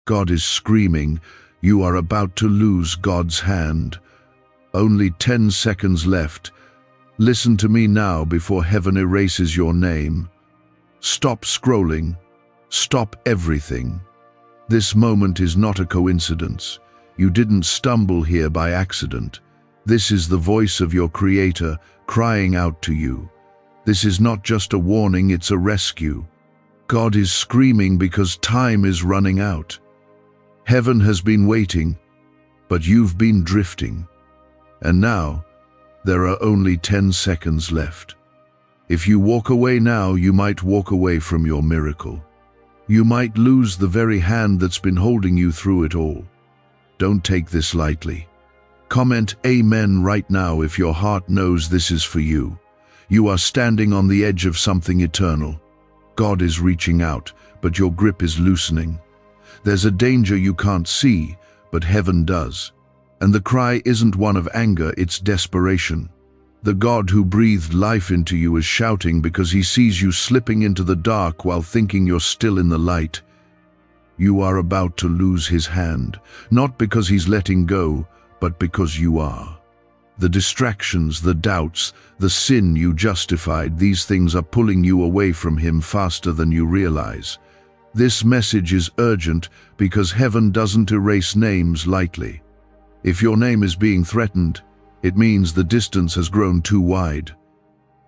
God is screaming, you are about to lose God's hand. Only 10 seconds left. Listen to me now before heaven erases your name. Stop scrolling. Stop everything. This moment is not a coincidence. You didn't stumble here by accident. This is the voice of your Creator crying out to you. This is not just a warning, it's a rescue. God is screaming because time is running out. Heaven has been waiting, but you've been drifting. And now, there are only 10 seconds left. If you walk away now, you might walk away from your miracle. You might lose the very hand that's been holding you through it all. Don't take this lightly. Comment Amen right now if your heart knows this is for you. You are standing on the edge of something eternal. God is reaching out, but your grip is loosening. There's a danger you can't see, but heaven does. And the cry isn't one of anger, it's desperation. The God who breathed life into you is shouting because he sees you slipping into the dark while thinking you're still in the light. You are about to lose his hand, not because he's letting go, but because you are. The distractions, the doubts, the sin you justified, these things are pulling you away from him faster than you realize. This message is urgent because heaven doesn't erase names lightly. If your name is being threatened, it means the distance has grown too wide.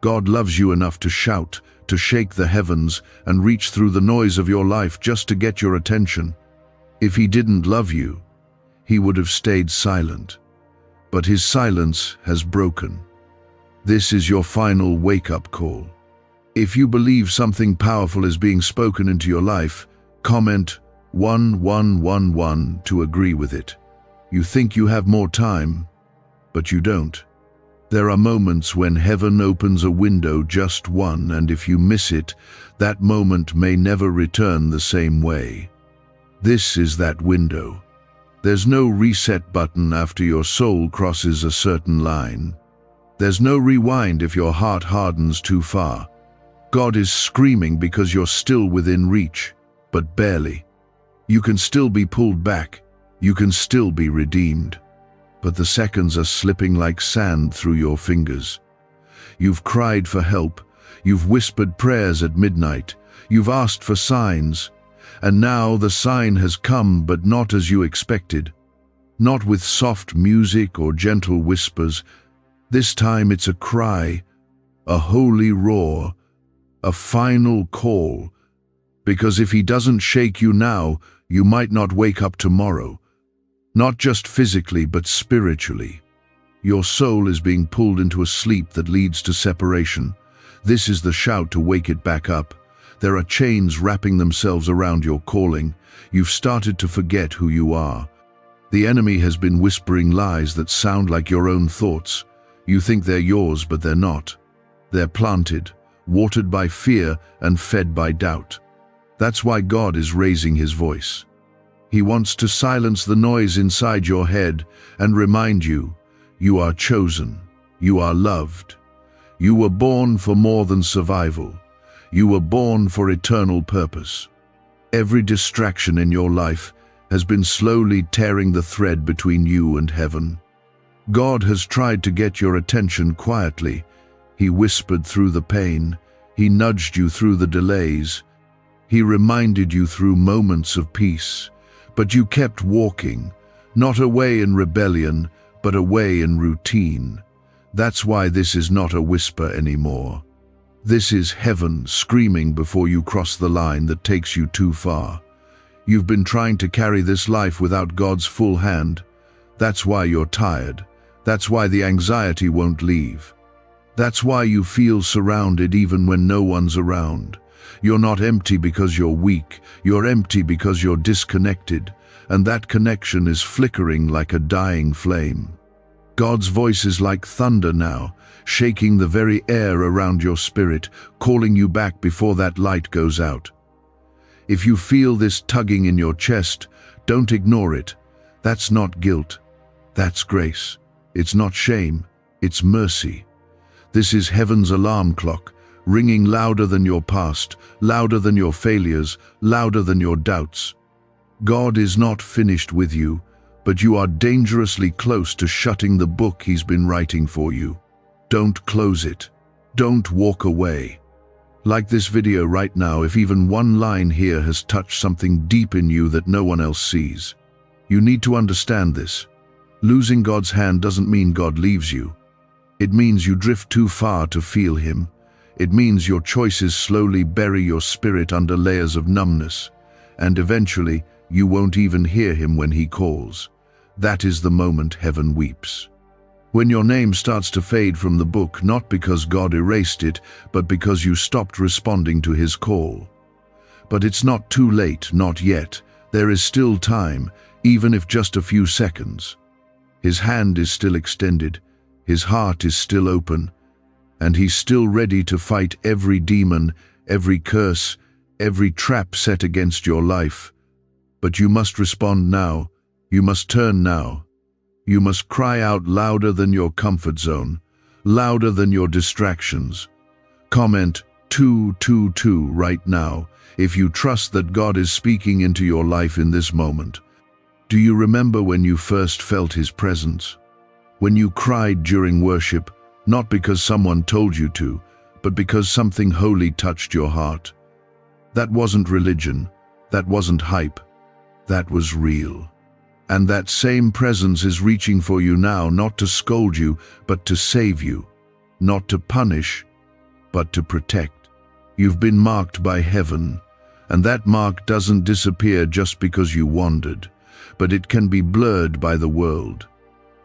God loves you enough to shout, to shake the heavens, and reach through the noise of your life just to get your attention. If he didn't love you, he would have stayed silent. But his silence has broken. This is your final wake-up call. If you believe something powerful is being spoken into your life, comment 1111 to agree with it. You think you have more time, but you don't. There are moments when heaven opens a window, just one, and if you miss it, that moment may never return the same way. This is that window. There's no reset button after your soul crosses a certain line. There's no rewind if your heart hardens too far. God is screaming because you're still within reach, but barely. You can still be pulled back. You can still be redeemed. But the seconds are slipping like sand through your fingers. You've cried for help. You've whispered prayers at midnight. You've asked for signs. And now the sign has come, but not as you expected. Not with soft music or gentle whispers. This time it's a cry, a holy roar, a final call. Because if he doesn't shake you now, you might not wake up tomorrow. Not just physically, but spiritually. Your soul is being pulled into a sleep that leads to separation. This is the shout to wake it back up. There are chains wrapping themselves around your calling. You've started to forget who you are. The enemy has been whispering lies that sound like your own thoughts. You think they're yours, but they're not. They're planted, watered by fear and fed by doubt. That's why God is raising his voice. He wants to silence the noise inside your head and remind you, you are chosen, you are loved. You were born for more than survival. You were born for eternal purpose. Every distraction in your life has been slowly tearing the thread between you and heaven. God has tried to get your attention quietly. He whispered through the pain. He nudged you through the delays. He reminded you through moments of peace. But you kept walking, not away in rebellion, but away in routine. That's why this is not a whisper anymore. This is heaven screaming before you cross the line that takes you too far. You've been trying to carry this life without God's full hand. That's why you're tired. That's why the anxiety won't leave. That's why you feel surrounded even when no one's around. You're not empty because you're weak. You're empty because you're disconnected, and that connection is flickering like a dying flame. God's voice is like thunder now, shaking the very air around your spirit, calling you back before that light goes out. If you feel this tugging in your chest, don't ignore it. That's not guilt. That's grace. It's not shame. It's mercy. This is heaven's alarm clock, ringing louder than your past, louder than your failures, louder than your doubts. God is not finished with you, but you are dangerously close to shutting the book He's been writing for you. Don't close it. Don't walk away. Like this video right now, if even one line here has touched something deep in you that no one else sees. You need to understand this. Losing God's hand doesn't mean God leaves you. It means you drift too far to feel Him. It means your choices slowly bury your spirit under layers of numbness, and eventually you won't even hear Him when He calls. That is the moment heaven weeps. When your name starts to fade from the book, not because God erased it, but because you stopped responding to His call. But it's not too late, not yet. There is still time, even if just a few seconds. His hand is still extended, His heart is still open, and He's still ready to fight every demon, every curse, every trap set against your life. But you must respond now. You must turn now. You must cry out louder than your comfort zone, louder than your distractions. Comment 222 right now if you trust that God is speaking into your life in this moment. Do you remember when you first felt His presence? When you cried during worship, not because someone told you to, but because something holy touched your heart? That wasn't religion. That wasn't hype. That was real. And that same presence is reaching for you now, not to scold you, but to save you. Not to punish, but to protect. You've been marked by heaven, and that mark doesn't disappear just because you wandered, but it can be blurred by the world.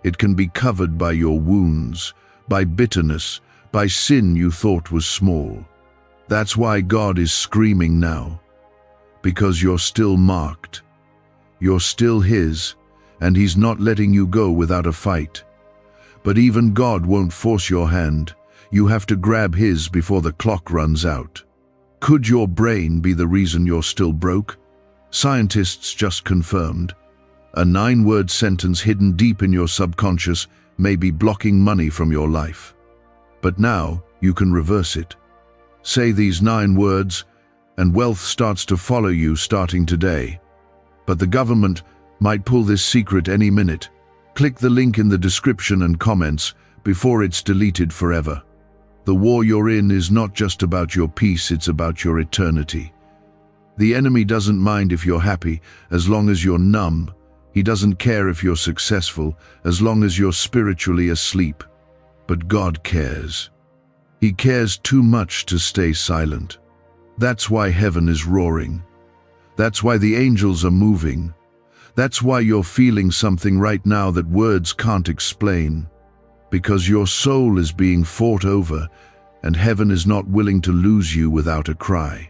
It can be covered by your wounds, by bitterness, by sin you thought was small. That's why God is screaming now. Because you're still marked. You're still His, and He's not letting you go without a fight. But even God won't force your hand. You have to grab His before the clock runs out. Could your brain be the reason you're still broke? Scientists just confirmed. A 9-word sentence hidden deep in your subconscious may be blocking money from your life. But now you can reverse it. Say these 9 words, and wealth starts to follow you starting today. But the government might pull this secret any minute. Click the link in the description and comments before it's deleted forever. The war you're in is not just about your peace, it's about your eternity. The enemy doesn't mind if you're happy, as long as you're numb. He doesn't care if you're successful, as long as you're spiritually asleep. But God cares. He cares too much to stay silent. That's why heaven is roaring. That's why the angels are moving. That's why you're feeling something right now that words can't explain. Because your soul is being fought over, and heaven is not willing to lose you without a cry.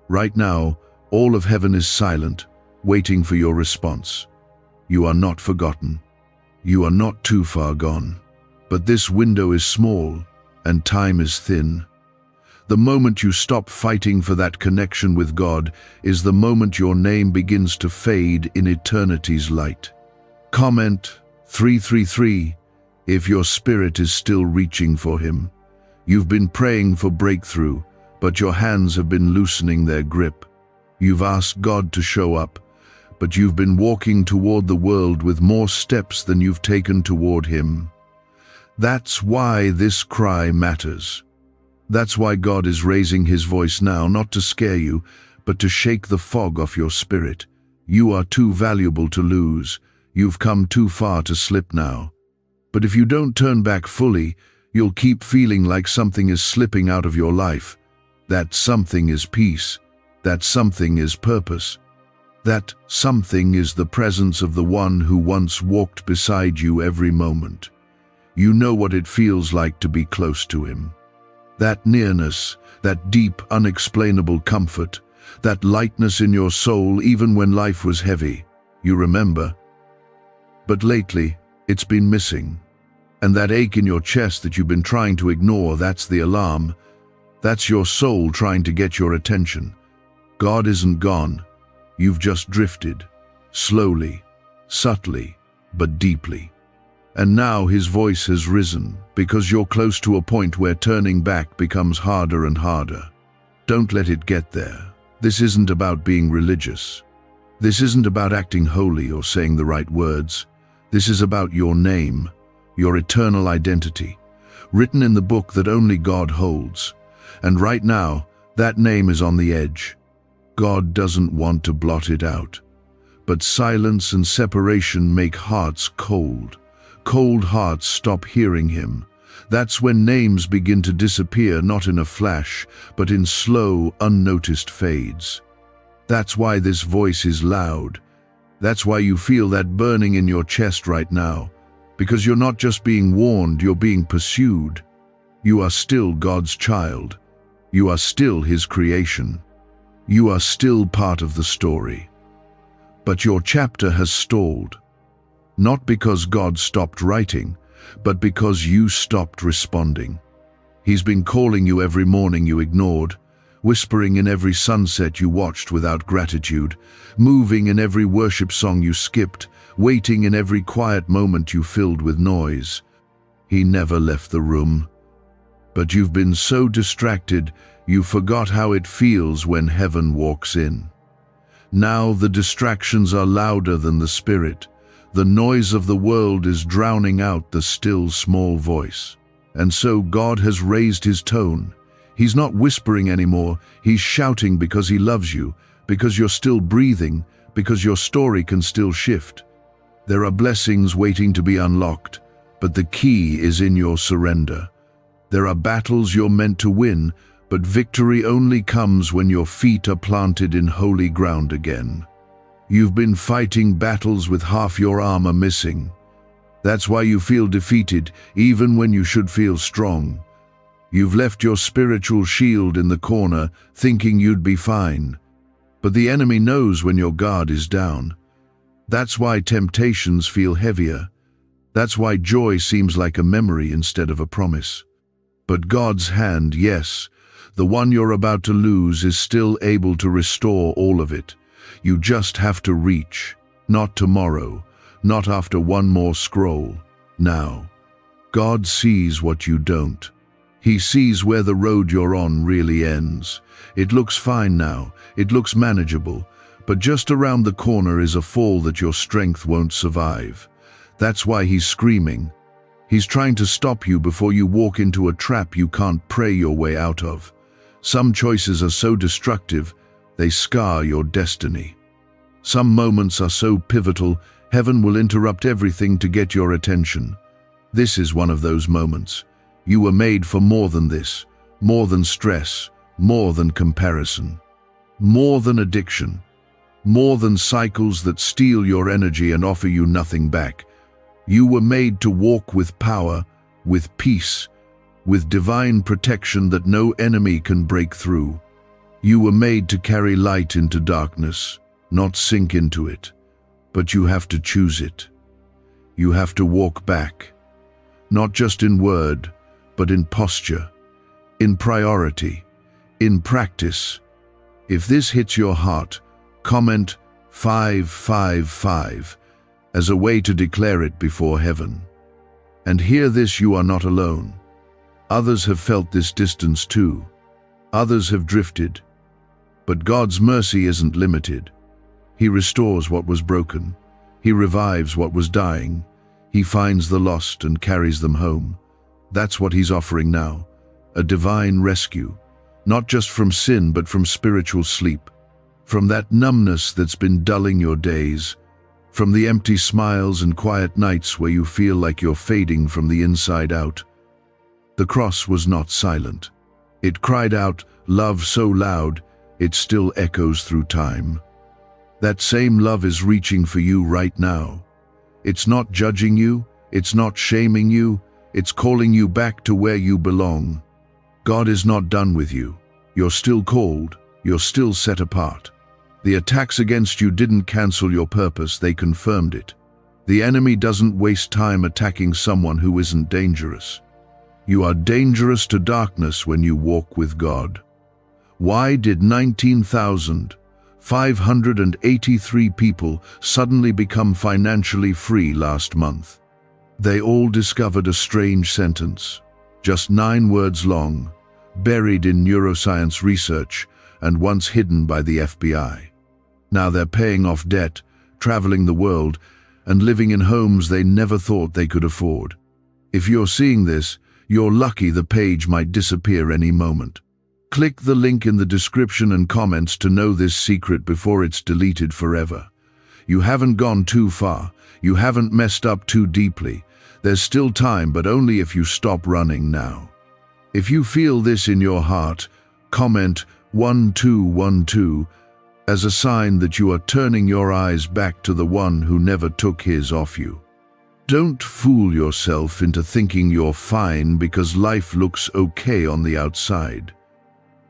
Right now, all of heaven is silent, waiting for your response. You are not forgotten. You are not too far gone. But this window is small, and time is thin. The moment you stop fighting for that connection with God is the moment your name begins to fade in eternity's light. Comment 333 if your spirit is still reaching for Him. You've been praying for breakthrough, but your hands have been loosening their grip. You've asked God to show up, but you've been walking toward the world with more steps than you've taken toward Him. That's why this cry matters. That's why God is raising His voice now, not to scare you, but to shake the fog off your spirit. You are too valuable to lose. You've come too far to slip now. But if you don't turn back fully, you'll keep feeling like something is slipping out of your life. That something is peace. That something is purpose. That something is the presence of the one who once walked beside you every moment. You know what it feels like to be close to Him. That nearness, that deep, unexplainable comfort, that lightness in your soul even when life was heavy, you remember. But lately, it's been missing. And that ache in your chest that you've been trying to ignore, that's the alarm. That's your soul trying to get your attention. God isn't gone. You've just drifted, slowly, subtly, but deeply. And now His voice has risen, because you're close to a point where turning back becomes harder and harder. Don't let it get there. This isn't about being religious. This isn't about acting holy or saying the right words. This is about your name, your eternal identity, written in the book that only God holds. And right now, that name is on the edge. God doesn't want to blot it out. But silence and separation make hearts cold. Cold hearts stop hearing him. That's when names begin to disappear, not in a flash, but in slow, unnoticed fades. That's why this voice is loud. That's why you feel that burning in your chest right now. Because you're not just being warned, you're being pursued. You are still God's child. You are still his creation. You are still part of the story. But your chapter has stalled. Not because God stopped writing, but because you stopped responding. He's been calling you every morning you ignored, whispering in every sunset you watched without gratitude, moving in every worship song you skipped, waiting in every quiet moment you filled with noise. He never left the room. But you've been so distracted, you forgot how it feels when heaven walks in. Now the distractions are louder than the Spirit. The noise of the world is drowning out the still small voice. And so God has raised his tone. He's not whispering anymore, he's shouting because he loves you, because you're still breathing, because your story can still shift. There are blessings waiting to be unlocked, but the key is in your surrender. There are battles you're meant to win, but victory only comes when your feet are planted in holy ground again. You've been fighting battles with half your armor missing. That's why you feel defeated, even when you should feel strong. You've left your spiritual shield in the corner, thinking you'd be fine. But the enemy knows when your guard is down. That's why temptations feel heavier. That's why joy seems like a memory instead of a promise. But God's hand, yes, the one you're about to lose, is still able to restore all of it. You just have to reach. Not tomorrow, not after one more scroll. Now. God sees what you don't. He sees where the road you're on really ends. It looks fine now, it looks manageable, but just around the corner is a fall that your strength won't survive. That's why he's screaming. He's trying to stop you before you walk into a trap you can't pray your way out of. Some choices are so destructive, they scar your destiny. Some moments are so pivotal, heaven will interrupt everything to get your attention. This is one of those moments. You were made for more than this, more than stress, more than comparison, more than addiction, more than cycles that steal your energy and offer you nothing back. You were made to walk with power, with peace, with divine protection that no enemy can break through. You were made to carry light into darkness, not sink into it. But you have to choose it. You have to walk back, not just in word, but in posture, in priority, in practice. If this hits your heart, comment 555 as a way to declare it before heaven. And hear this, you are not alone. Others have felt this distance too. Others have drifted. But God's mercy isn't limited. He restores what was broken. He revives what was dying. He finds the lost and carries them home. That's what he's offering now, a divine rescue, not just from sin but from spiritual sleep, from that numbness that's been dulling your days, from the empty smiles and quiet nights where you feel like you're fading from the inside out. The cross was not silent. It cried out, love so loud, it still echoes through time. That same love is reaching for you right now. It's not judging you, it's not shaming you, it's calling you back to where you belong. God is not done with you. You're still called, you're still set apart. The attacks against you didn't cancel your purpose, they confirmed it. The enemy doesn't waste time attacking someone who isn't dangerous. You are dangerous to darkness when you walk with God. Why did 19,583 people suddenly become financially free last month? They all discovered a strange sentence, just 9 words long, buried in neuroscience research and once hidden by the FBI. Now they're paying off debt, traveling the world, and living in homes they never thought they could afford. If you're seeing this, you're lucky. The page might disappear any moment. Click the link in the description and comments to know this secret before it's deleted forever. You haven't gone too far. You haven't messed up too deeply. There's still time, but only if you stop running now. If you feel this in your heart, comment 1212 as a sign that you are turning your eyes back to the one who never took his off you. Don't fool yourself into thinking you're fine because life looks okay on the outside.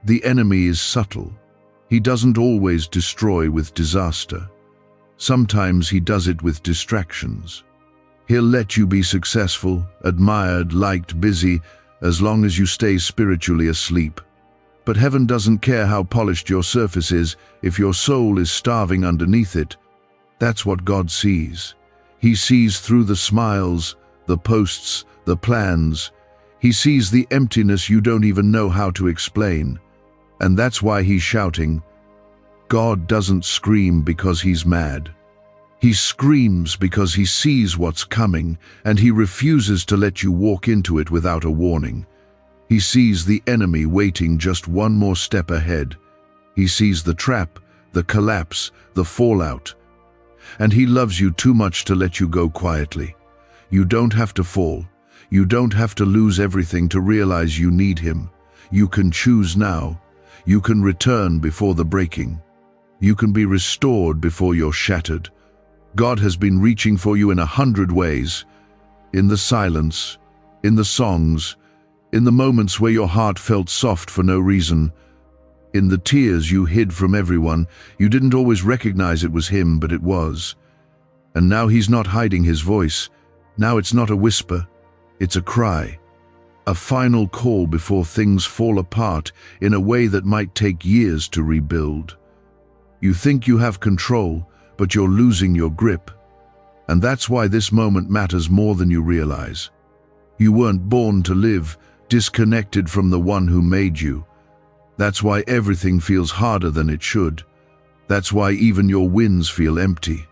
The enemy is subtle. He doesn't always destroy with disaster. Sometimes he does it with distractions. He'll let you be successful, admired, liked, busy, as long as you stay spiritually asleep. But heaven doesn't care how polished your surface is if your soul is starving underneath it. That's what God sees. He sees through the smiles, the posts, the plans. He sees the emptiness you don't even know how to explain. And that's why he's shouting. God doesn't scream because he's mad. He screams because he sees what's coming, and he refuses to let you walk into it without a warning. He sees the enemy waiting just one more step ahead. He sees the trap, the collapse, the fallout. And he loves you too much to let you go quietly. You don't have to fall. You don't have to lose everything to realize you need him. You can choose now. You can return before the breaking. You can be restored before you're shattered. God has been reaching for you in 100 ways. In the silence, in the songs, in the moments where your heart felt soft for no reason, in the tears you hid from everyone. You didn't always recognize it was him, but it was. And now he's not hiding his voice. Now it's not a whisper, it's a cry. A final call before things fall apart in a way that might take years to rebuild. You think you have control, but you're losing your grip. And that's why this moment matters more than you realize. You weren't born to live disconnected from the one who made you. That's why everything feels harder than it should. That's why even your wins feel empty.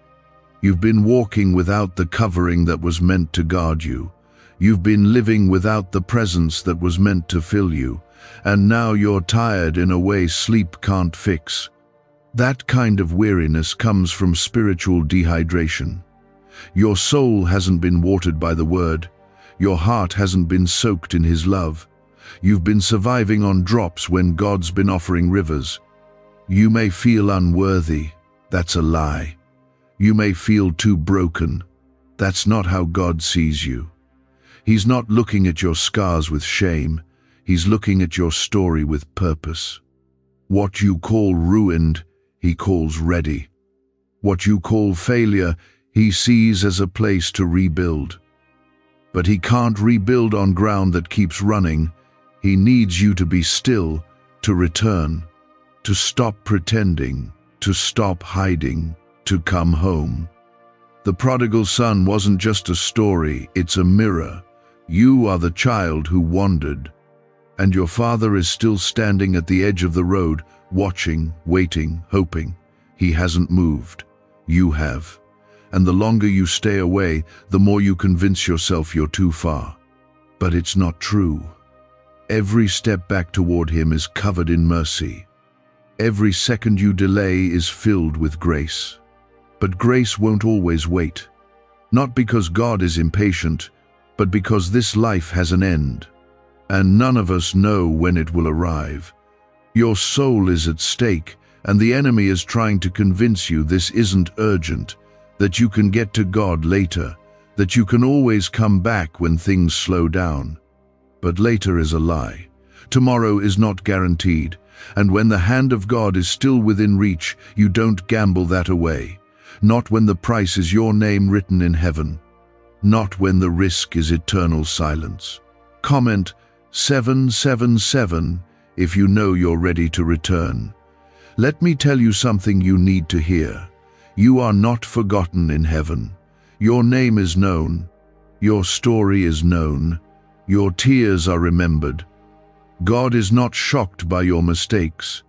You've been walking without the covering that was meant to guard you. You've been living without the presence that was meant to fill you, and now you're tired in a way sleep can't fix. That kind of weariness comes from spiritual dehydration. Your soul hasn't been watered by the word. Your heart hasn't been soaked in his love. You've been surviving on drops when God's been offering rivers. You may feel unworthy. That's a lie. You may feel too broken. That's not how God sees you. He's not looking at your scars with shame. He's looking at your story with purpose. What you call ruined, he calls ready. What you call failure, he sees as a place to rebuild. But he can't rebuild on ground that keeps running. He needs you to be still, to return, to stop pretending, to stop hiding, to come home. The prodigal son wasn't just a story, it's a mirror. You are the child who wandered, and your father is still standing at the edge of the road, watching, waiting, hoping. He hasn't moved. You have. And the longer you stay away, the more you convince yourself you're too far. But it's not true. Every step back toward him is covered in mercy. Every second you delay is filled with grace. But grace won't always wait. Not because God is impatient, but because this life has an end, and none of us know when it will arrive. Your soul is at stake, and the enemy is trying to convince you this isn't urgent, that you can get to God later, that you can always come back when things slow down. But later is a lie. Tomorrow is not guaranteed, and when the hand of God is still within reach, you don't gamble that away. Not when the price is your name written in heaven. Not when the risk is eternal silence. Comment 777 if you know you're ready to return. Let me tell you something you need to hear. You are not forgotten in heaven. Your name is known. Your story is known. Your tears are remembered. God is not shocked by your mistakes.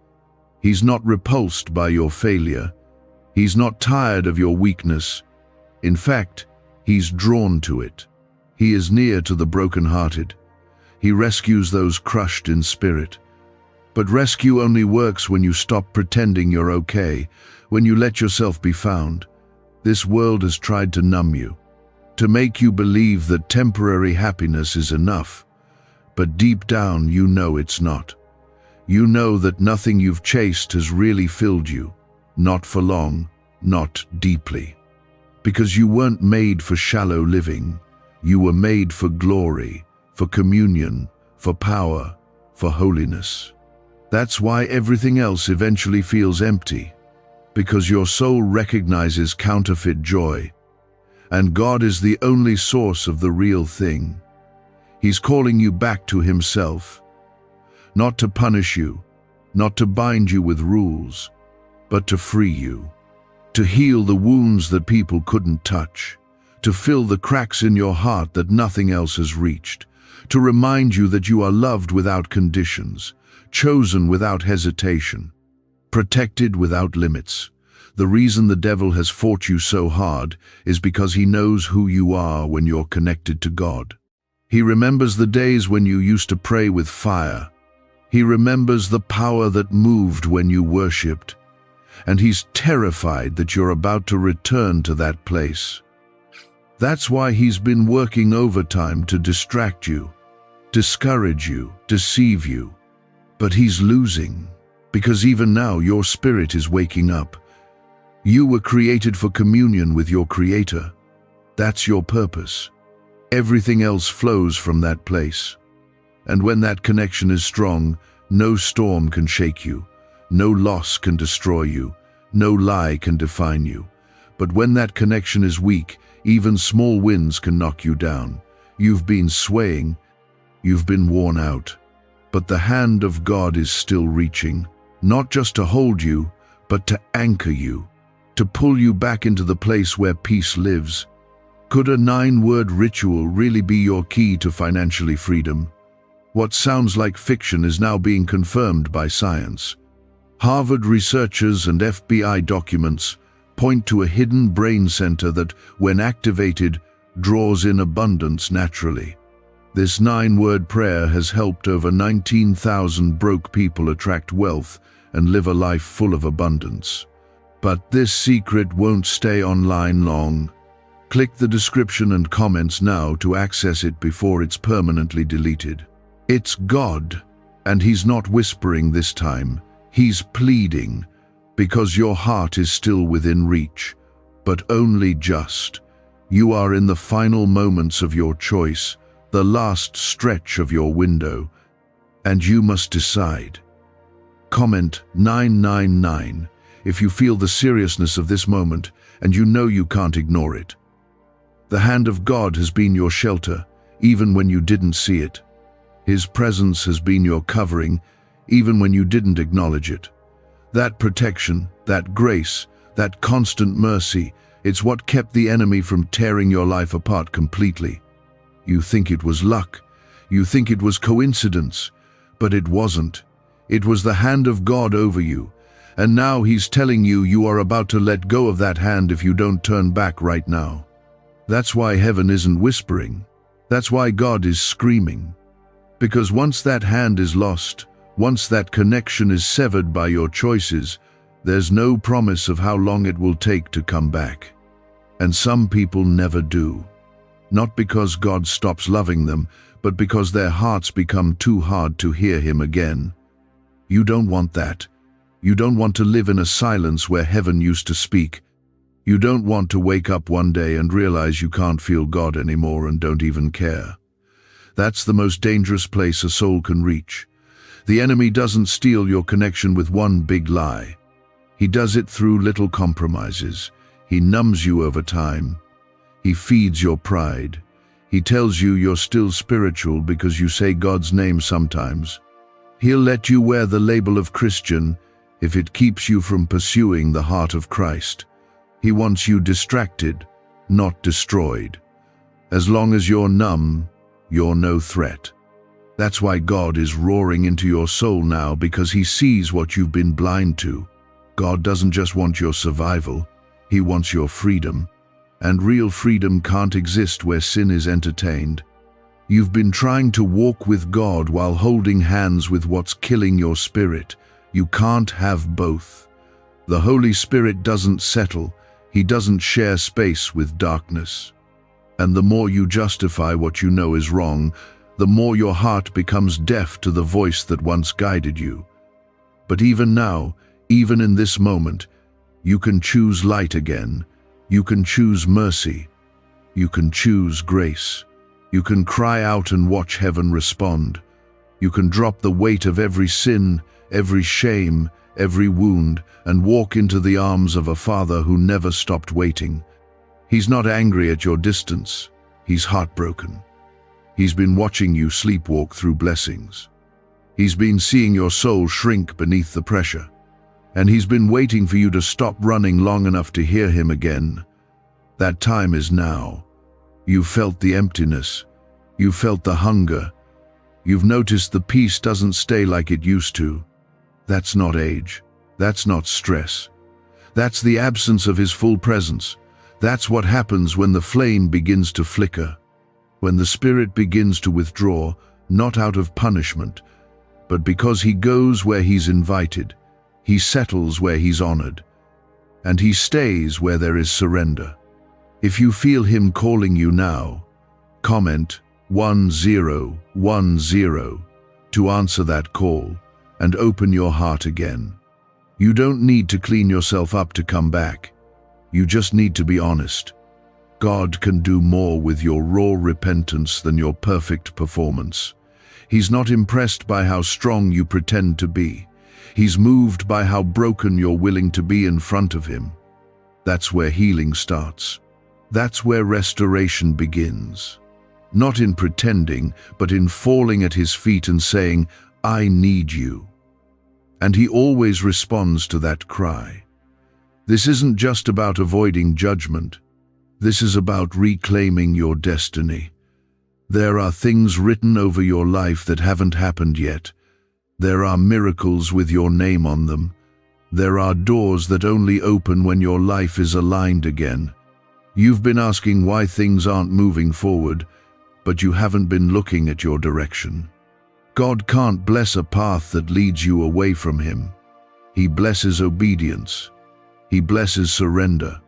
He's not repulsed by your failure. He's not tired of your weakness. In fact, he's drawn to it. He is near to the brokenhearted. He rescues those crushed in spirit. But rescue only works when you stop pretending you're okay, when you let yourself be found. This world has tried to numb you, to make you believe that temporary happiness is enough. But deep down, you know it's not. You know that nothing you've chased has really filled you, not for long, not deeply. Because you weren't made for shallow living. You were made for glory, for communion, for power, for holiness. That's why everything else eventually feels empty, because your soul recognizes counterfeit joy, and God is the only source of the real thing. He's calling you back to himself, not to punish you, not to bind you with rules, but to free you, to heal the wounds that people couldn't touch, to fill the cracks in your heart that nothing else has reached, to remind you that you are loved without conditions, chosen without hesitation, protected without limits. The reason the devil has fought you so hard is because he knows who you are when you're connected to God. He remembers the days when you used to pray with fire. He remembers the power that moved when you worshipped. And he's terrified that you're about to return to that place. That's why he's been working overtime to distract you, discourage you, deceive you. But he's losing, because even now your spirit is waking up. You were created for communion with your Creator. That's your purpose. Everything else flows from that place. And when that connection is strong, no storm can shake you, no loss can destroy you, no lie can define you. But when that connection is weak, even small winds can knock you down. You've been swaying, you've been worn out. But the hand of God is still reaching, not just to hold you, but to anchor you, to pull you back into the place where peace lives. Could a 9-word ritual really be your key to financially freedom? What sounds like fiction is now being confirmed by science. Harvard researchers and FBI documents point to a hidden brain center that, when activated, draws in abundance naturally. This 9-word prayer has helped over 19,000 broke people attract wealth and live a life full of abundance. But this secret won't stay online long. Click the description and comments now to access it before it's permanently deleted. It's God, and he's not whispering this time. He's pleading, because your heart is still within reach, but only just. You are in the final moments of your choice, the last stretch of your window, and you must decide. Comment 999 if you feel the seriousness of this moment and you know you can't ignore it. The hand of God has been your shelter, even when you didn't see it. His presence has been your covering, even when you didn't acknowledge it. That protection, that grace, that constant mercy, it's what kept the enemy from tearing your life apart completely. You think it was luck, you think it was coincidence, but it wasn't. It was the hand of God over you, and now he's telling you you are about to let go of that hand if you don't turn back right now. That's why heaven isn't whispering. That's why God is screaming. Because once that hand is lost, once that connection is severed by your choices, there's no promise of how long it will take to come back. And some people never do. Not because God stops loving them, but because their hearts become too hard to hear him again. You don't want that. You don't want to live in a silence where heaven used to speak. You don't want to wake up one day and realize you can't feel God anymore and don't even care. That's the most dangerous place a soul can reach. The enemy doesn't steal your connection with one big lie. He does it through little compromises. He numbs you over time. He feeds your pride. He tells you you're still spiritual because you say God's name sometimes. He'll let you wear the label of Christian if it keeps you from pursuing the heart of Christ. He wants you distracted, not destroyed. As long as you're numb, you're no threat. That's why God is roaring into your soul now, because he sees what you've been blind to. God doesn't just want your survival, He wants your freedom. And real freedom can't exist where sin is entertained. You've been trying to walk with God while holding hands with what's killing your spirit. You can't have both. The Holy Spirit doesn't settle. He doesn't share space with darkness. And the more you justify what you know is wrong, the more your heart becomes deaf to the voice that once guided you. But even now, even in this moment, you can choose light again. You can choose mercy. You can choose grace. You can cry out and watch heaven respond. You can drop the weight of every sin, every shame, every wound, and walk into the arms of a Father who never stopped waiting. He's not angry at your distance. He's heartbroken. He's been watching you sleepwalk through blessings. He's been seeing your soul shrink beneath the pressure. And He's been waiting for you to stop running long enough to hear Him again. That time is now. You've felt the emptiness. You've felt the hunger. You've noticed the peace doesn't stay like it used to. That's not age. That's not stress. That's the absence of His full presence. That's what happens when the flame begins to flicker. When the Spirit begins to withdraw, not out of punishment, but because He goes where He's invited. He settles where He's honored, and He stays where there is surrender. If you feel Him calling you now, comment 1010 to answer that call and open your heart again. You don't need to clean yourself up to come back. You just need to be honest. God can do more with your raw repentance than your perfect performance. He's not impressed by how strong you pretend to be. He's moved by how broken you're willing to be in front of Him. That's where healing starts. That's where restoration begins. Not in pretending, but in falling at His feet and saying, "I need you." And He always responds to that cry. This isn't just about avoiding judgment. This is about reclaiming your destiny. There are things written over your life that haven't happened yet. There are miracles with your name on them. There are doors that only open when your life is aligned again. You've been asking why things aren't moving forward, but you haven't been looking at your direction. God can't bless a path that leads you away from Him. He blesses obedience. He blesses surrender.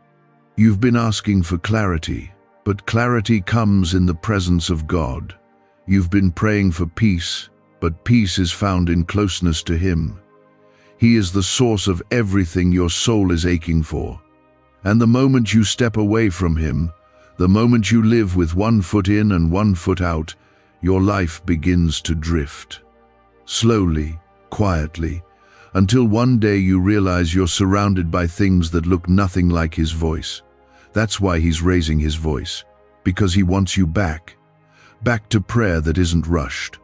You've been asking for clarity, but clarity comes in the presence of God. You've been praying for peace, but peace is found in closeness to Him. He is the source of everything your soul is aching for. And the moment you step away from Him, the moment you live with one foot in and one foot out, your life begins to drift. Slowly, quietly, until one day you realize you're surrounded by things that look nothing like His voice. That's why He's raising His voice, because He wants you back. Back to prayer that isn't rushed.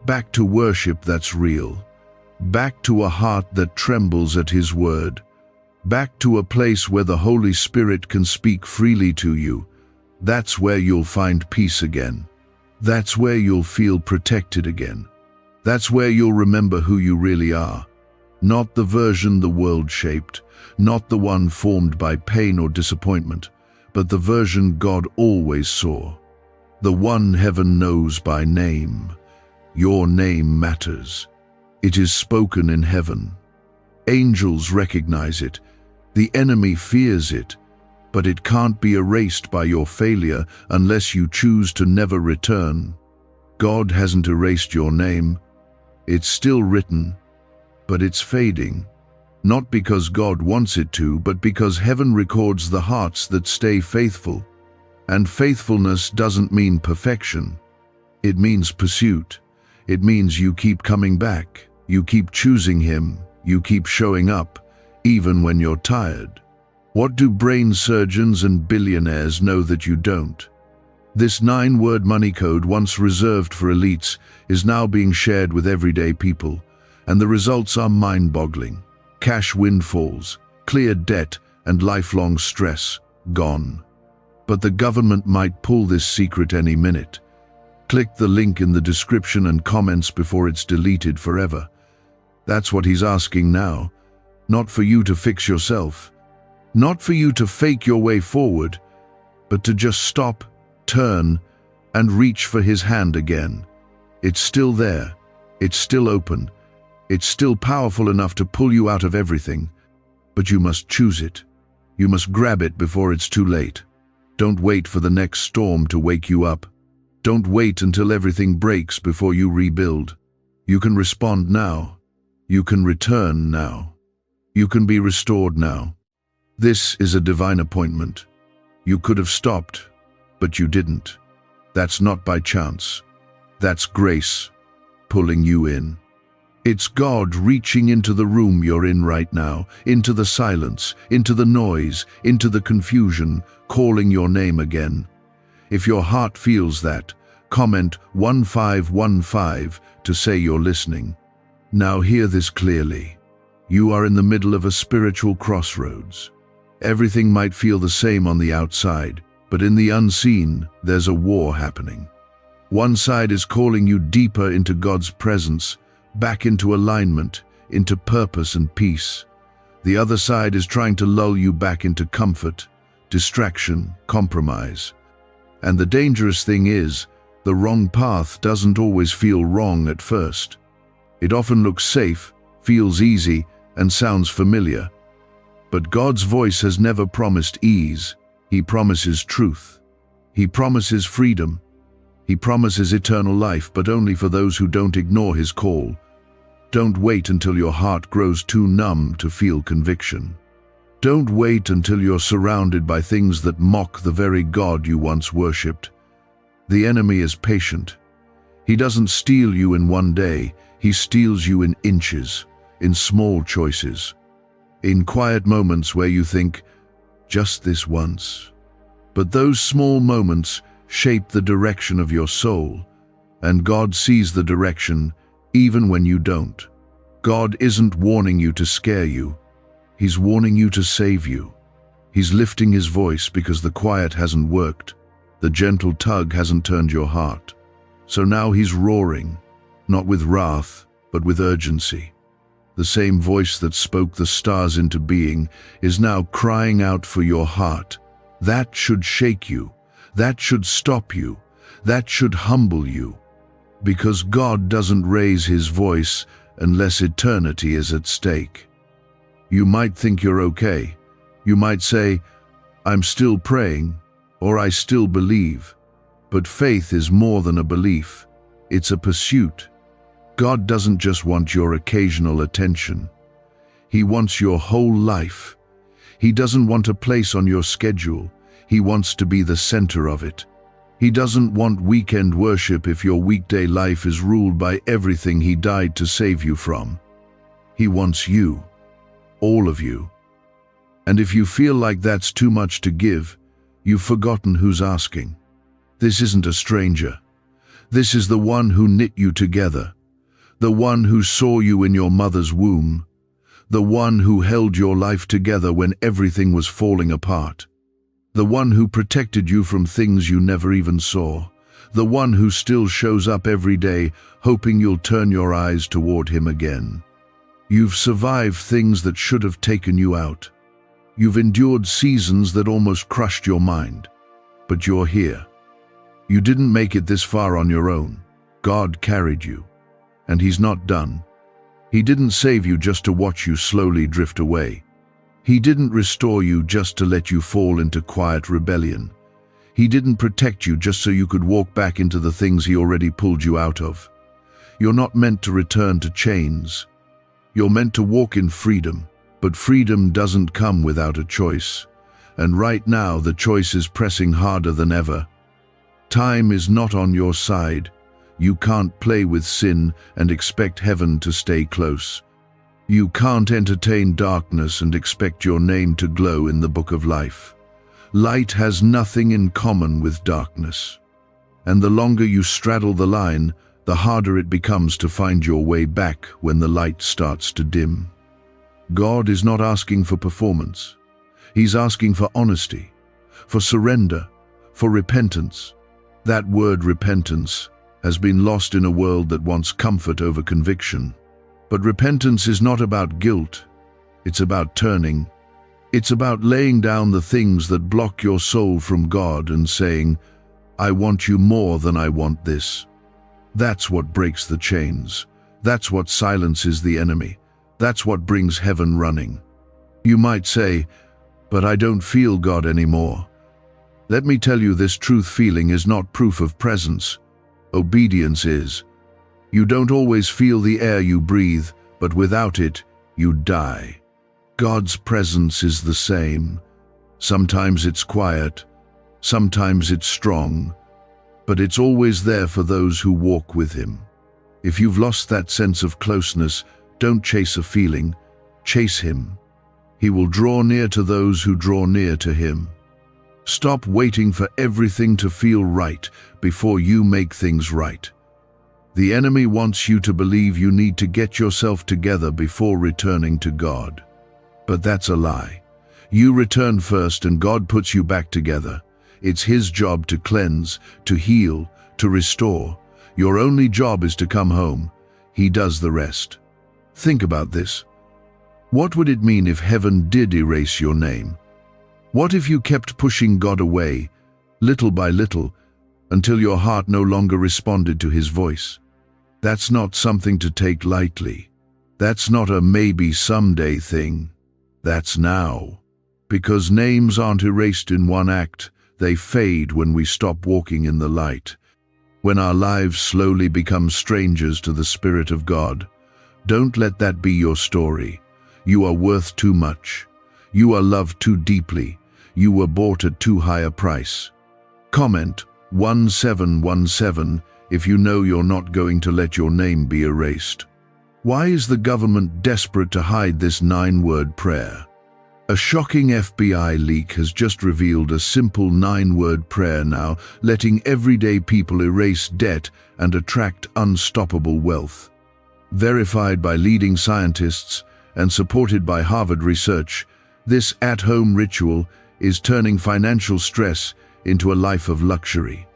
Back to worship that's real. Back to a heart that trembles at His word. Back to a place where the Holy Spirit can speak freely to you. That's where you'll find peace again. That's where you'll feel protected again. That's where you'll remember who you really are. Not the version the world shaped, not the one formed by pain or disappointment, but the version God always saw. The one heaven knows by name. Your name matters. It is spoken in heaven. Angels recognize it. The enemy fears it. But it can't be erased by your failure unless you choose to never return. God hasn't erased your name. It's still written, but it's fading. Not because God wants it to, but because heaven records the hearts that stay faithful. And faithfulness doesn't mean perfection. It means pursuit. It means you keep coming back. You keep choosing Him. You keep showing up, even when you're tired. What do brain surgeons and billionaires know that you don't? This 9-word money code, once reserved for elites, is now being shared with everyday people, and the results are mind-boggling. Cash windfalls, clear debt, and lifelong stress gone. But the government might pull this secret any minute. Click the link in the description and comments before it's deleted forever. That's what He's asking now. not for you to fix yourself, not for you to fake your way forward, but to just stop, turn, and reach for his hand again. It's still there. It's still open. It's still powerful enough to pull you out of everything. But you must choose it. You must grab it before it's too late. Don't wait for the next storm to wake you up. Don't wait until everything breaks before you rebuild. You can respond now. You can return now. You can be restored now. This is a divine appointment. You could have stopped, but you didn't. That's not by chance. That's grace pulling you in. It's God reaching into the room you're in right now, into the silence, into the noise, into the confusion, calling your name again. If your heart feels that, comment 1515 to say you're listening. Now hear this clearly. You are in the middle of a spiritual crossroads. Everything might feel the same on the outside, but in the unseen, there's a war happening. One side is calling you deeper into God's presence, back into alignment, into purpose and peace. The other side is trying to lull you back into comfort, distraction, compromise. And the dangerous thing is, the wrong path doesn't always feel wrong at first. It often looks safe, feels easy, and sounds familiar. But God's voice has never promised ease. He promises truth. He promises freedom. He promises eternal life, but only for those who don't ignore his call. Don't wait until your heart grows too numb to feel conviction. Don't wait until you're surrounded by things that mock the very God you once worshipped. The enemy is patient. He doesn't steal you in one day. He steals you in inches, in small choices, in quiet moments where you think, just this once. But those small moments shape the direction of your soul, and God sees the direction even when you don't. God isn't warning you to scare you. He's warning you to save you. He's lifting his voice because the quiet hasn't worked. The gentle tug hasn't turned your heart. So now he's roaring, not with wrath, but with urgency. The same voice that spoke the stars into being is now crying out for your heart. That should shake you. That should stop you. That should humble you. Because God doesn't raise his voice unless eternity is at stake. You might think you're okay. You might say, I'm still praying, or I still believe. But faith is more than a belief. It's a pursuit. God doesn't just want your occasional attention. He wants your whole life. He doesn't want a place on your schedule. He wants to be the center of it. He doesn't want weekend worship if your weekday life is ruled by everything he died to save you from. He wants you, all of you. And if you feel like that's too much to give, you've forgotten who's asking. This isn't a stranger. This is the one who knit you together, the one who saw you in your mother's womb, the one who held your life together when everything was falling apart. The one who protected you from things you never even saw. The one who still shows up every day, hoping you'll turn your eyes toward him again. You've survived things that should have taken you out. You've endured seasons that almost crushed your mind. But you're here. You didn't make it this far on your own. God carried you. And he's not done. He didn't save you just to watch you slowly drift away. He didn't restore you just to let you fall into quiet rebellion. He didn't protect you just so you could walk back into the things he already pulled you out of. You're not meant to return to chains. You're meant to walk in freedom, but freedom doesn't come without a choice. And right now the choice is pressing harder than ever. Time is not on your side. You can't play with sin and expect heaven to stay close. You can't entertain darkness and expect your name to glow in the book of life. Light has nothing in common with darkness. And the longer you straddle the line, the harder it becomes to find your way back when the light starts to dim. God is not asking for performance. He's asking for honesty, for surrender, for repentance. That word repentance has been lost in a world that wants comfort over conviction. But repentance is not about guilt. It's about turning. It's about laying down the things that block your soul from God and saying, I want you more than I want this. That's what breaks the chains. That's what silences the enemy. That's what brings heaven running. You might say, but I don't feel God anymore. Let me tell you, this truth feeling is not proof of presence. Obedience is. You don't always feel the air you breathe, but without it, you die. God's presence is the same. Sometimes it's quiet, sometimes it's strong, but it's always there for those who walk with Him. If you've lost that sense of closeness, don't chase a feeling, chase Him. He will draw near to those who draw near to Him. Stop waiting for everything to feel right before you make things right. The enemy wants you to believe you need to get yourself together before returning to God. But that's a lie. You return first and God puts you back together. It's His job to cleanse, to heal, to restore. Your only job is to come home. He does the rest. Think about this. What would it mean if heaven did erase your name? What if you kept pushing God away, little by little, until your heart no longer responded to His voice? That's not something to take lightly. That's not a maybe someday thing. That's now. Because names aren't erased in one act, they fade when we stop walking in the light. When our lives slowly become strangers to the Spirit of God, don't let that be your story. You are worth too much. You are loved too deeply. You were bought at too high a price. Comment 1717 if you know you're not going to let your name be erased. Why is the government desperate to hide this 9-word prayer? A shocking FBI leak has just revealed a simple 9-word prayer now, letting everyday people erase debt and attract unstoppable wealth. Verified by leading scientists and supported by Harvard research, this at-home ritual is turning financial stress into a life of luxury.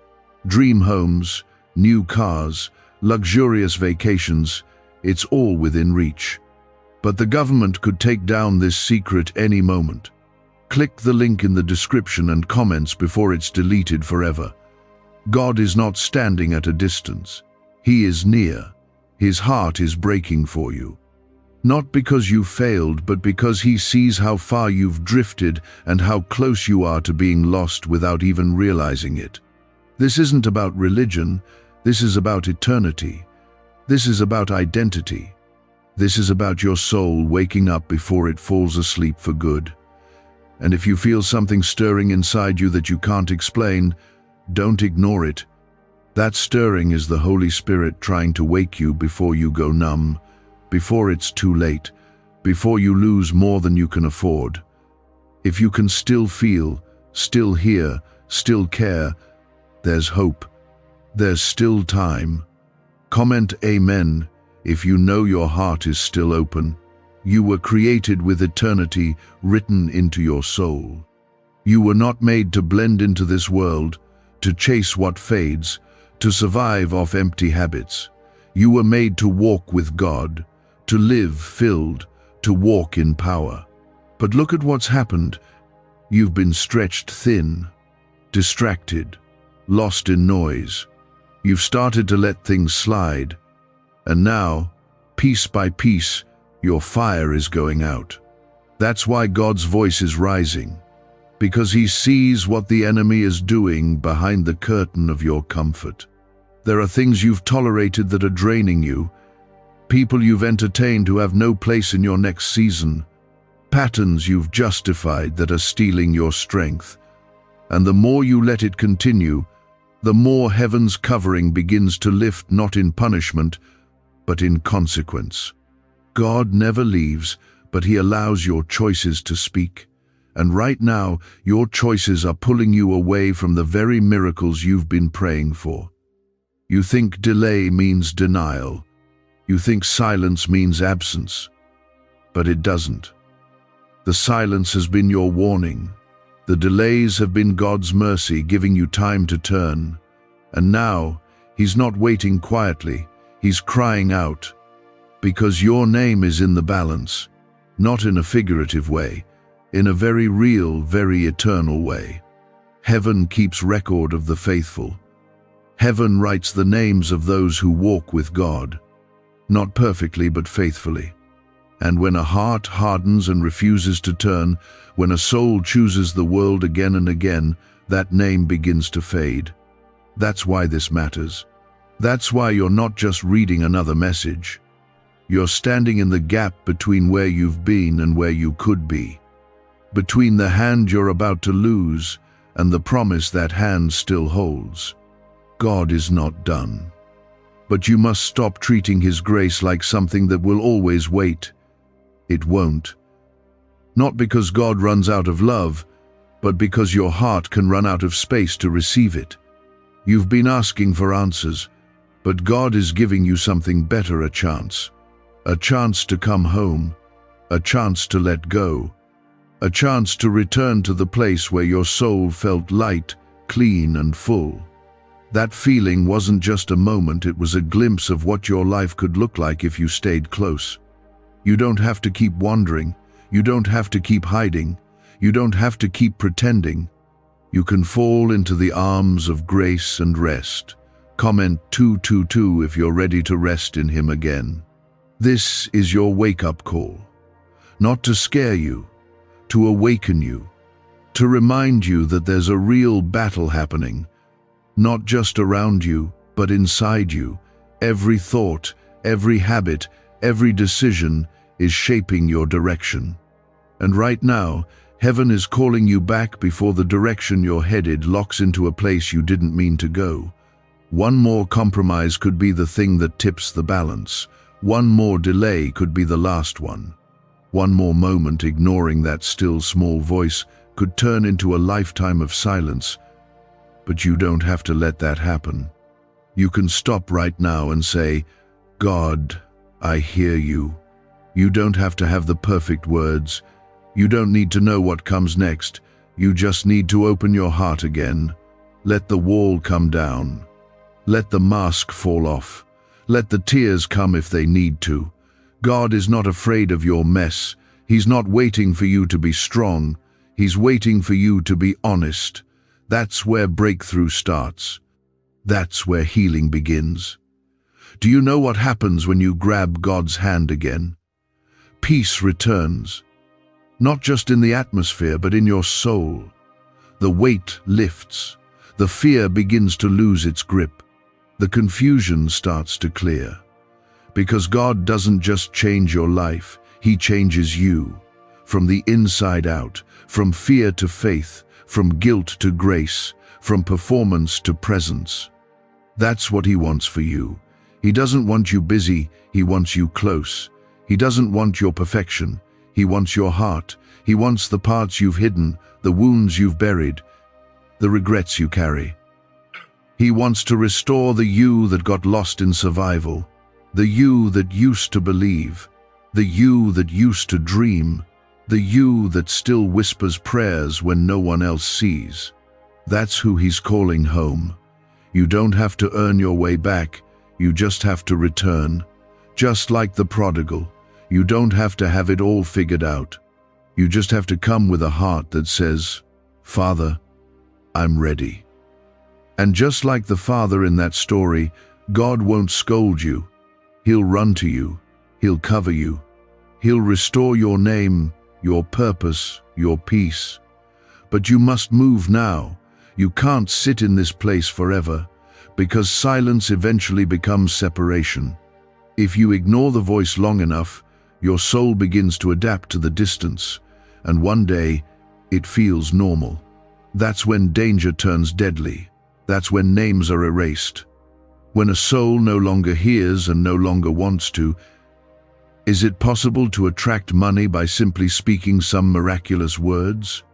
Dream homes, new cars, luxurious vacations, it's all within reach. But the government could take down this secret any moment. Click the link in the description and comments before it's deleted forever. God is not standing at a distance. He is near. His heart is breaking for you. Not because you failed, but because He sees how far you've drifted and how close you are to being lost without even realizing it. This isn't about religion. This is about eternity. This is about identity. This is about your soul waking up before it falls asleep for good. And if you feel something stirring inside you that you can't explain, don't ignore it. That stirring is the Holy Spirit trying to wake you before you go numb, before it's too late, before you lose more than you can afford. If you can still feel, still hear, still care, there's hope. There's still time. Comment Amen if you know your heart is still open. You were created with eternity written into your soul. You were not made to blend into this world, to chase what fades, to survive off empty habits. You were made to walk with God, to live filled, to walk in power. But look at what's happened. You've been stretched thin, distracted, lost in noise. You've started to let things slide. And now, piece by piece, your fire is going out. That's why God's voice is rising, because He sees what the enemy is doing behind the curtain of your comfort. There are things you've tolerated that are draining you, people you've entertained who have no place in your next season, patterns you've justified that are stealing your strength. And the more you let it continue, the more heaven's covering begins to lift, not in punishment, but in consequence. God never leaves, but He allows your choices to speak. And right now, your choices are pulling you away from the very miracles you've been praying for. You think delay means denial. You think silence means absence. But it doesn't. The silence has been your warning. The delays have been God's mercy, giving you time to turn. And now, He's not waiting quietly. He's crying out, because your name is in the balance. not in a figurative way, in a very real, very eternal way. Heaven keeps record of the faithful. Heaven writes the names of those who walk with God, not perfectly but faithfully. And when a heart hardens and refuses to turn, when a soul chooses the world again and again, that name begins to fade. That's why this matters. That's why you're not just reading another message. You're standing in the gap between where you've been and where you could be. Between the hand you're about to lose and the promise that hand still holds. God is not done. But you must stop treating His grace like something that will always wait. It won't. Not because God runs out of love, but because your heart can run out of space to receive it. You've been asking for answers, but God is giving you something better, a chance to come home, a chance to let go, a chance to return to the place where your soul felt light, clean and full. That feeling wasn't just a moment, it was a glimpse of what your life could look like if you stayed close. You don't have to keep wandering, you don't have to keep hiding, you don't have to keep pretending. You can fall into the arms of grace and rest. Comment 222 if you're ready to rest in Him again. This is your wake-up call. Not to scare you, to awaken you, to remind you that there's a real battle happening, not just around you, but inside you. Every thought, every habit, every decision is shaping your direction. And right now, Heaven is calling you back before the direction you're headed locks into a place you didn't mean to go. One more compromise could be the thing that tips the balance. One more delay could be the last one. One more moment ignoring that still small voice could turn into a lifetime of silence. But you don't have to let that happen. You can stop right now and say, God, I hear you. You don't have to have the perfect words. You don't need to know what comes next. You just need to open your heart again. Let the wall come down. Let the mask fall off. Let the tears come if they need to. God is not afraid of your mess. He's not waiting for you to be strong. He's waiting for you to be honest. That's where breakthrough starts. That's where healing begins. Do you know what happens when you grab God's hand again? Peace returns. Not just in the atmosphere, but in your soul. The weight lifts. The fear begins to lose its grip. The confusion starts to clear. Because God doesn't just change your life, He changes you. From the inside out, from fear to faith, from guilt to grace, from performance to presence. That's what He wants for you. He doesn't want you busy, He wants you close. He doesn't want your perfection, He wants your heart. He wants the parts you've hidden, the wounds you've buried, the regrets you carry. He wants to restore the you that got lost in survival, the you that used to believe, the you that used to dream, the you that still whispers prayers when no one else sees. That's who He's calling home. You don't have to earn your way back, you just have to return. Just like the prodigal, you don't have to have it all figured out. You just have to come with a heart that says, Father, I'm ready. And just like the father in that story, God won't scold you. He'll run to you. He'll cover you. He'll restore your name, your purpose, your peace. But you must move now. You can't sit in this place forever, because silence eventually becomes separation. If you ignore the voice long enough, your soul begins to adapt to the distance, and one day, it feels normal. That's when danger turns deadly. That's when names are erased. When a soul no longer hears and no longer wants to. Is it possible to attract money by simply speaking some miraculous words?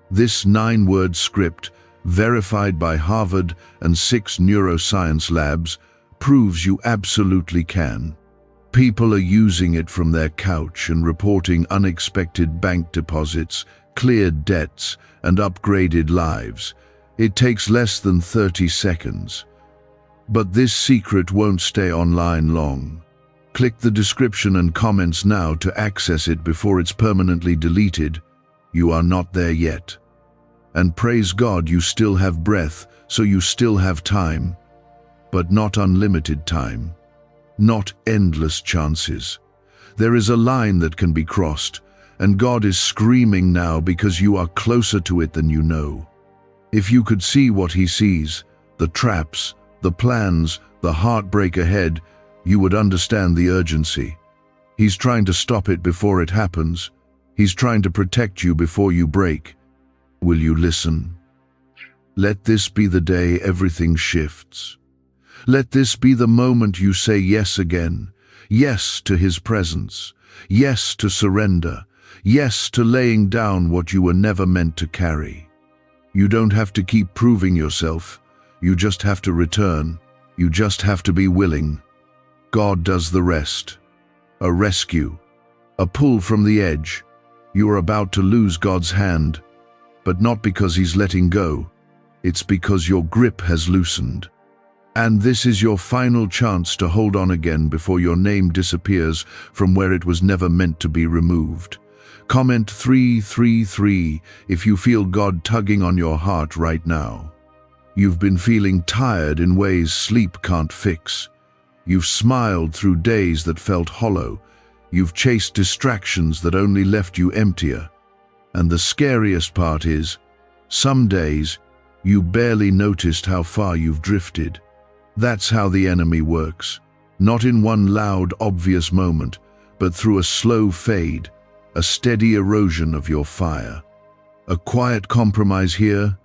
This 9-word script, verified by Harvard and 6 neuroscience labs, proves you absolutely can. People are using it from their couch and reporting unexpected bank deposits, cleared debts, and upgraded lives. It takes less than 30 seconds. But this secret won't stay online long. Click the description and comments now to access it before it's permanently deleted. You are not there yet. And praise God you still have breath, so you still have time. But not unlimited time. Not endless chances. There is a line that can be crossed, and God is screaming now because you are closer to it than you know. If you could see what He sees, the traps, the plans, the heartbreak ahead, you would understand the urgency. He's trying to stop it before it happens. He's trying to protect you before you break. Will you listen? Let this be the day everything shifts. Let this be the moment you say yes again. Yes to His presence. Yes to surrender. Yes to laying down what you were never meant to carry. You don't have to keep proving yourself. You just have to return. You just have to be willing. God does the rest. A rescue. A pull from the edge. You are about to lose God's hand, but not because He's letting go. It's because your grip has loosened. And this is your final chance to hold on again before your name disappears from where it was never meant to be removed. Comment 333 if you feel God tugging on your heart right now. You've been feeling tired in ways sleep can't fix. You've smiled through days that felt hollow. You've chased distractions that only left you emptier. And the scariest part is, some days, you barely noticed how far you've drifted. That's how the enemy works. Not in one loud, obvious moment, but through a slow fade, a steady erosion of your fire. A quiet compromise here,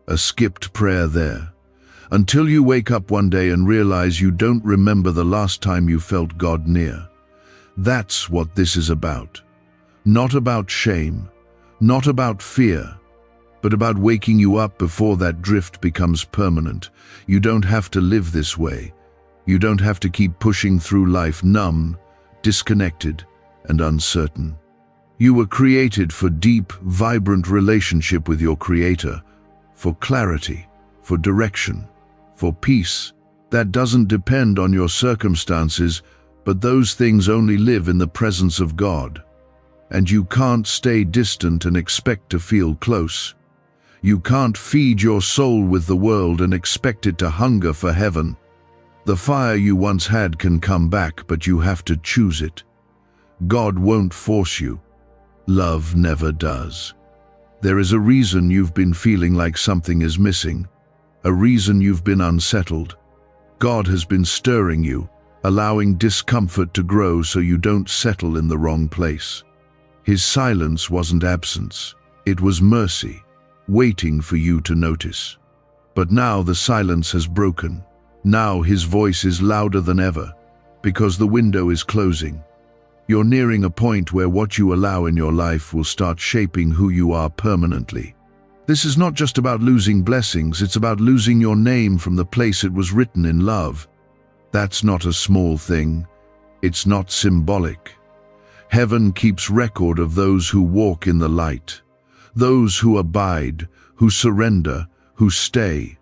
a skipped prayer there. Until you wake up one day and realize you don't remember the last time you felt God near. That's what this is about. Not about shame, not about fear, but about waking you up before that drift becomes permanent. You don't have to live this way. You don't have to keep pushing through life numb, disconnected, and uncertain. You were created for deep, vibrant relationship with your Creator, for clarity, for direction, for peace. That doesn't depend on your circumstances, but those things only live in the presence of God. And you can't stay distant and expect to feel close. You can't feed your soul with the world and expect it to hunger for heaven. The fire you once had can come back, but you have to choose it. God won't force you. Love never does. There is a reason you've been feeling like something is missing, a reason you've been unsettled. God has been stirring you, allowing discomfort to grow so you don't settle in the wrong place. His silence wasn't absence, it was mercy, waiting for you to notice. But now the silence has broken. Now His voice is louder than ever, because the window is closing. You're nearing a point where what you allow in your life will start shaping who you are permanently. This is not just about losing blessings, it's about losing your name from the place it was written in love. That's not a small thing. It's not symbolic. Heaven keeps record of those who walk in the light, those who abide, who surrender, who stay.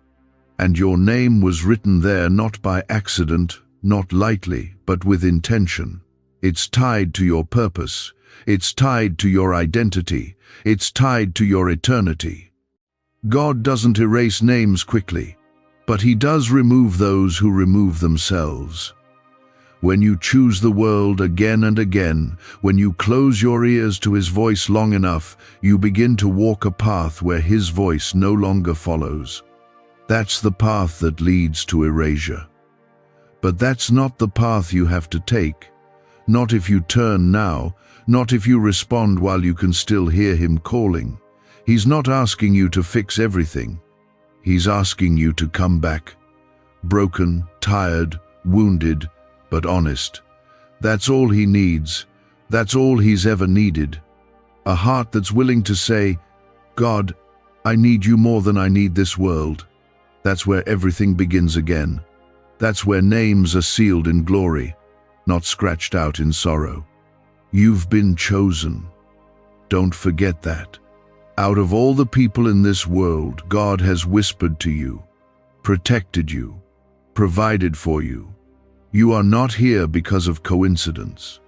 And your name was written there not by accident, not lightly, but with intention. It's tied to your purpose. It's tied to your identity. It's tied to your eternity. God doesn't erase names quickly, but He does remove those who remove themselves. When you choose the world again and again, when you close your ears to His voice long enough, you begin to walk a path where His voice no longer follows. That's the path that leads to erasure. But that's not the path you have to take. Not if you turn now, not if you respond while you can still hear Him calling. He's not asking you to fix everything. He's asking you to come back. Broken, tired, wounded, but honest. That's all He needs. That's all He's ever needed. A heart that's willing to say, God, I need you more than I need this world. That's where everything begins again. That's where names are sealed in glory, not scratched out in sorrow. You've been chosen. Don't forget that. Out of all the people in this world, God has whispered to you, protected you, provided for you. You are not here because of coincidence.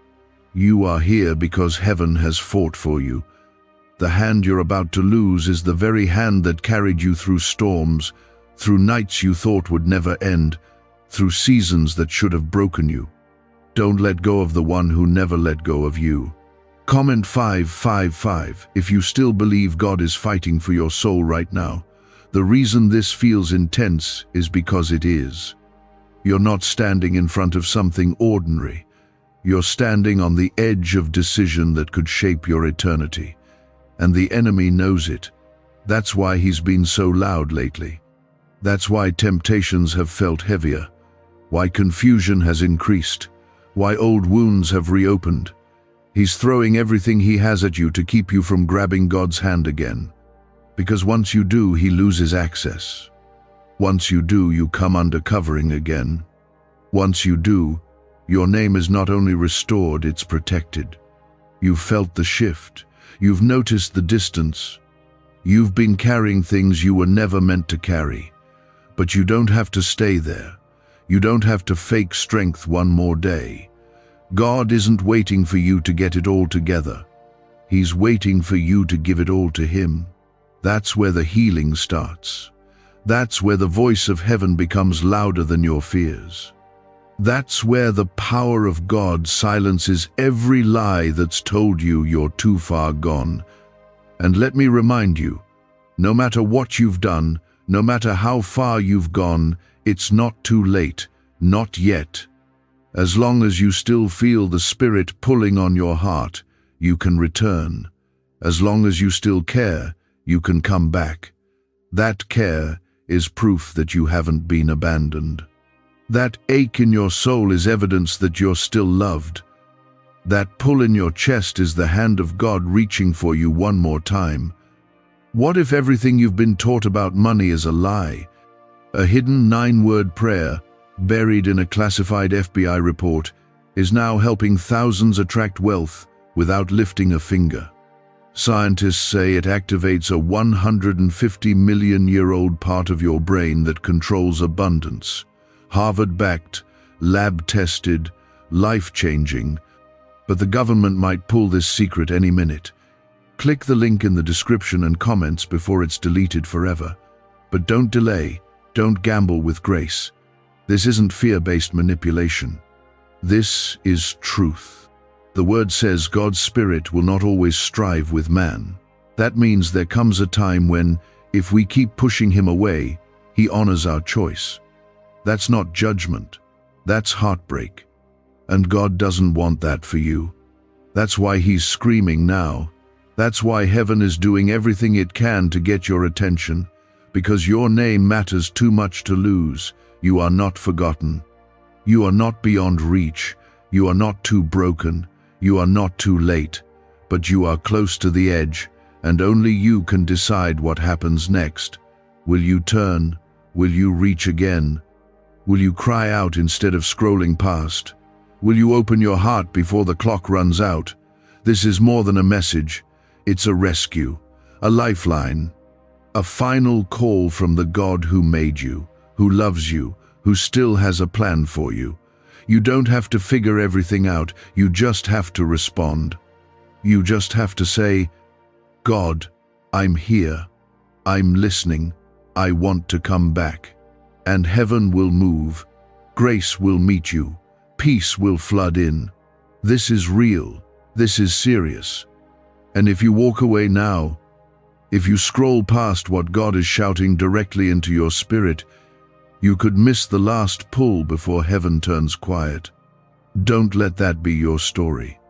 You are here because heaven has fought for you. The hand you're about to lose is the very hand that carried you through storms, through nights you thought would never end, through seasons that should have broken you. Don't let go of the one who never let go of you. Comment 555 if you still believe God is fighting for your soul right now. The reason this feels intense is because it is. You're not standing in front of something ordinary. You're standing on the edge of decision that could shape your eternity. And the enemy knows it. That's why he's been so loud lately. That's why temptations have felt heavier. Why confusion has increased. Why old wounds have reopened. He's throwing everything he has at you to keep you from grabbing God's hand again. Because once you do, he loses access. Once you do, you come under covering again. Once you do, your name is not only restored, it's protected. You've felt the shift. You've noticed the distance. You've been carrying things you were never meant to carry. But you don't have to stay there. You don't have to fake strength one more day. God isn't waiting for you to get it all together. He's waiting for you to give it all to Him. That's where the healing starts. That's where the voice of heaven becomes louder than your fears. That's where the power of God silences every lie that's told you you're too far gone. And let me remind you, no matter what you've done, no matter how far you've gone, it's not too late, not yet. As long as you still feel the Spirit pulling on your heart, you can return. As long as you still care, you can come back. That care is proof that you haven't been abandoned. That ache in your soul is evidence that you're still loved. That pull in your chest is the hand of God reaching for you one more time. What if everything you've been taught about money is a lie? A hidden 9-word prayer, buried in a classified FBI report, is now helping thousands attract wealth without lifting a finger. Scientists say it activates a 150-million-year-old part of your brain that controls abundance. Harvard-backed, lab-tested, life-changing, but the government might pull this secret any minute. Click the link in the description and comments before it's deleted forever. But don't delay, don't gamble with grace. This isn't fear-based manipulation. This is truth. The word says God's Spirit will not always strive with man. That means there comes a time when, if we keep pushing Him away, He honors our choice. That's not judgment. That's heartbreak. And God doesn't want that for you. That's why He's screaming now. That's why heaven is doing everything it can to get your attention. Because your name matters too much to lose. You are not forgotten. You are not beyond reach. You are not too broken. You are not too late. But you are close to the edge, and only you can decide what happens next. Will you turn? Will you reach again? Will you cry out instead of scrolling past? Will you open your heart before the clock runs out? This is more than a message. It's a rescue, a lifeline, a final call from the God who made you, who loves you, who still has a plan for you. You don't have to figure everything out. You just have to respond. You just have to say, God, I'm here. I'm listening. I want to come back. And heaven will move. Grace will meet you. Peace will flood in. This is real. This is serious. And if you walk away now, if you scroll past what God is shouting directly into your spirit, you could miss the last pull before heaven turns quiet. Don't let that be your story.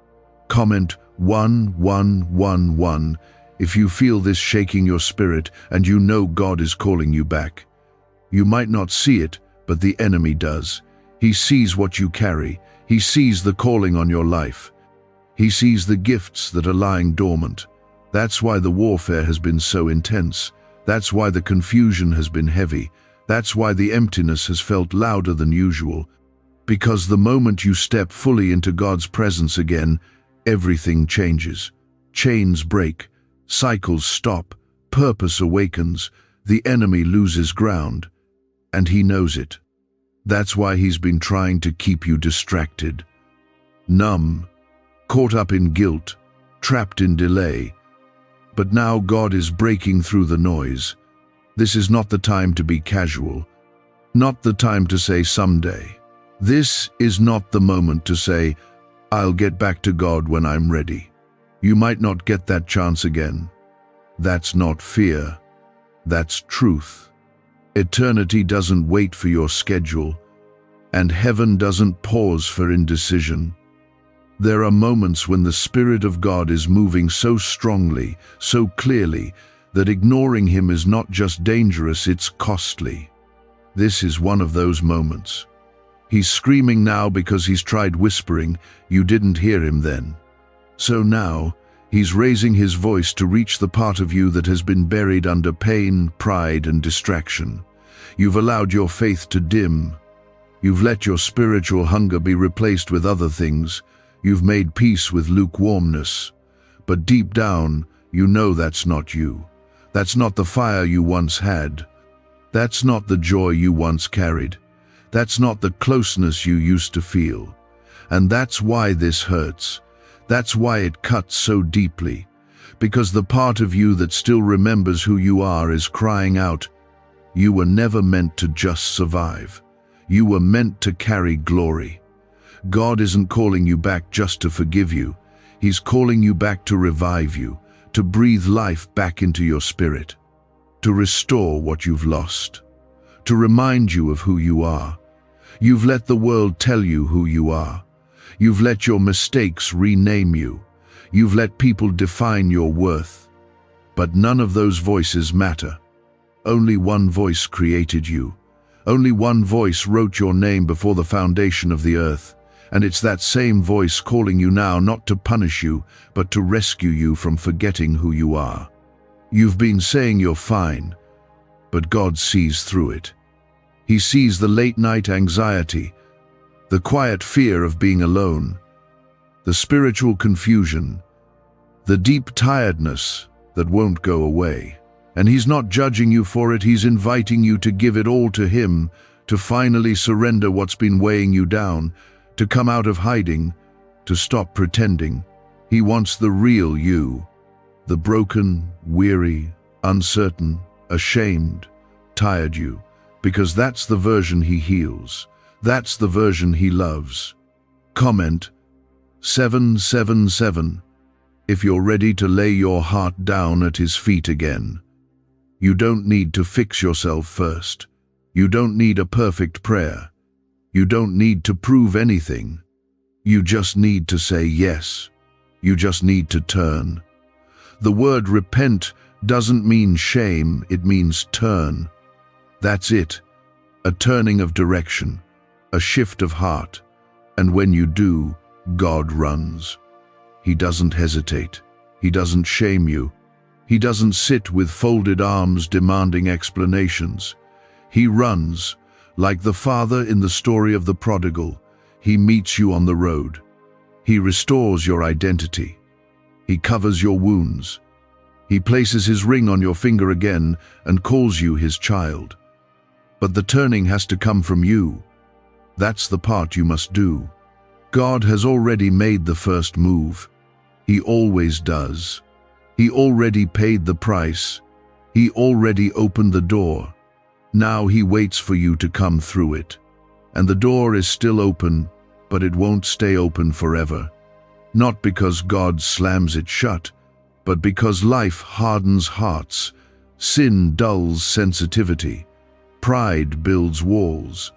Comment 1111 if you feel this shaking your spirit and you know God is calling you back. You might not see it, but the enemy does. He sees what you carry. He sees the calling on your life. He sees the gifts that are lying dormant. That's why the warfare has been so intense. That's why the confusion has been heavy. That's why the emptiness has felt louder than usual. Because the moment you step fully into God's presence again, everything changes. Chains break. Cycles stop. Purpose awakens. The enemy loses ground. And he knows it. That's why he's been trying to keep you distracted, numb, caught up in guilt, trapped in delay. But now God is breaking through the noise. This is not the time to be casual, not the time to say someday. This is not the moment to say, I'll get back to God when I'm ready. You might not get that chance again. That's not fear. That's truth. Eternity doesn't wait for your schedule, and heaven doesn't pause for indecision. There are moments when the Spirit of God is moving so strongly, so clearly, that ignoring Him is not just dangerous, it's costly. This is one of those moments. He's screaming now because he's tried whispering, you didn't hear him then. So now, he's raising his voice to reach the part of you that has been buried under pain, pride, and distraction. You've allowed your faith to dim. You've let your spiritual hunger be replaced with other things. You've made peace with lukewarmness. But deep down, you know that's not you. That's not the fire you once had. That's not the joy you once carried. That's not the closeness you used to feel. And that's why this hurts. That's why it cuts so deeply. Because the part of you that still remembers who you are is crying out, you were never meant to just survive. You were meant to carry glory. God isn't calling you back just to forgive you. He's calling you back to revive you, to breathe life back into your spirit, to restore what you've lost, to remind you of who you are. You've let the world tell you who you are. You've let your mistakes rename you. You've let people define your worth. But none of those voices matter. Only one voice created you. Only one voice wrote your name before the foundation of the earth. And it's that same voice calling you now not to punish you, but to rescue you from forgetting who you are. You've been saying you're fine, but God sees through it. He sees the late-night anxiety, the quiet fear of being alone, the spiritual confusion, the deep tiredness that won't go away. And He's not judging you for it, He's inviting you to give it all to Him, to finally surrender what's been weighing you down, to come out of hiding, to stop pretending. He wants the real you, the broken, weary, uncertain, ashamed, tired you. Because that's the version He heals. That's the version He loves. Comment 777 if you're ready to lay your heart down at His feet again. You don't need to fix yourself first. You don't need a perfect prayer. You don't need to prove anything. You just need to say yes. You just need to turn. The word repent doesn't mean shame, it means turn. That's it, a turning of direction, a shift of heart. And when you do, God runs. He doesn't hesitate. He doesn't shame you. He doesn't sit with folded arms demanding explanations. He runs, like the father in the story of the prodigal. He meets you on the road. He restores your identity. He covers your wounds. He places His ring on your finger again and calls you His child. But the turning has to come from you. That's the part you must do. God has already made the first move. He always does. He already paid the price. He already opened the door. Now He waits for you to come through it. And the door is still open, but it won't stay open forever. Not because God slams it shut, but because life hardens hearts, sin dulls sensitivity, pride builds walls,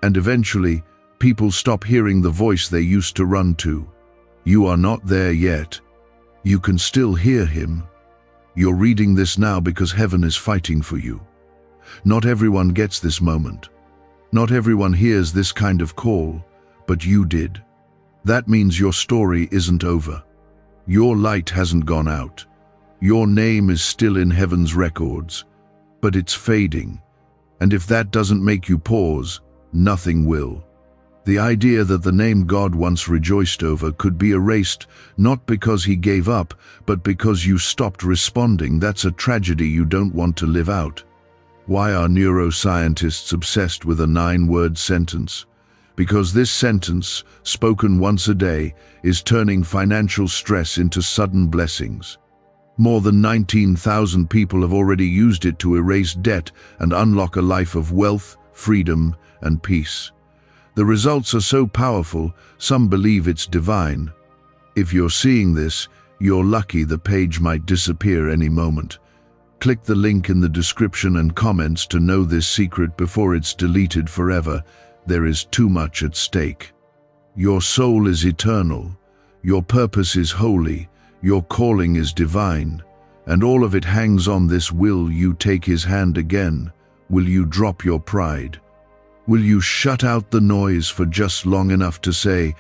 and eventually people stop hearing the voice they used to run to. You are not there yet. You can still hear Him. You're reading this now because heaven is fighting for you. Not everyone gets this moment. Not everyone hears this kind of call, but you did. That means your story isn't over. Your light hasn't gone out. Your name is still in heaven's records, but it's fading. And if that doesn't make you pause, nothing will. The idea that the name God once rejoiced over could be erased, not because He gave up, but because you stopped responding, that's a tragedy you don't want to live out. Why are neuroscientists obsessed with a 9-word sentence? Because this sentence, spoken once a day, is turning financial stress into sudden blessings. More than 19,000 people have already used it to erase debt and unlock a life of wealth, freedom, and peace. The results are so powerful, some believe it's divine. If you're seeing this, you're lucky. The page might disappear any moment. Click the link in the description and comments to know this secret before it's deleted forever. There is too much at stake. Your soul is eternal. Your purpose is holy. Your calling is divine. And all of it hangs on this: will you take his hand again? Will you drop your pride? Will you shut out the noise for just long enough to say,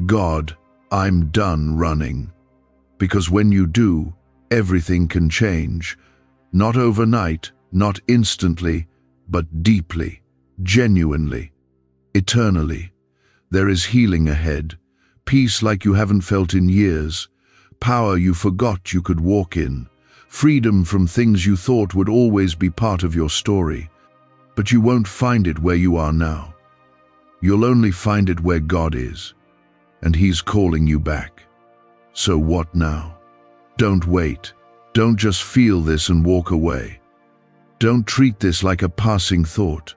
God, I'm done running? Because when you do, everything can change. Not overnight, not instantly, but deeply, genuinely, eternally. There is healing ahead, peace like you haven't felt in years, power you forgot you could walk in, freedom from things you thought would always be part of your story. But you won't find it where you are now. You'll only find it where God is, and He's calling you back. So what now? Don't wait. Don't just feel this and walk away. Don't treat this like a passing thought.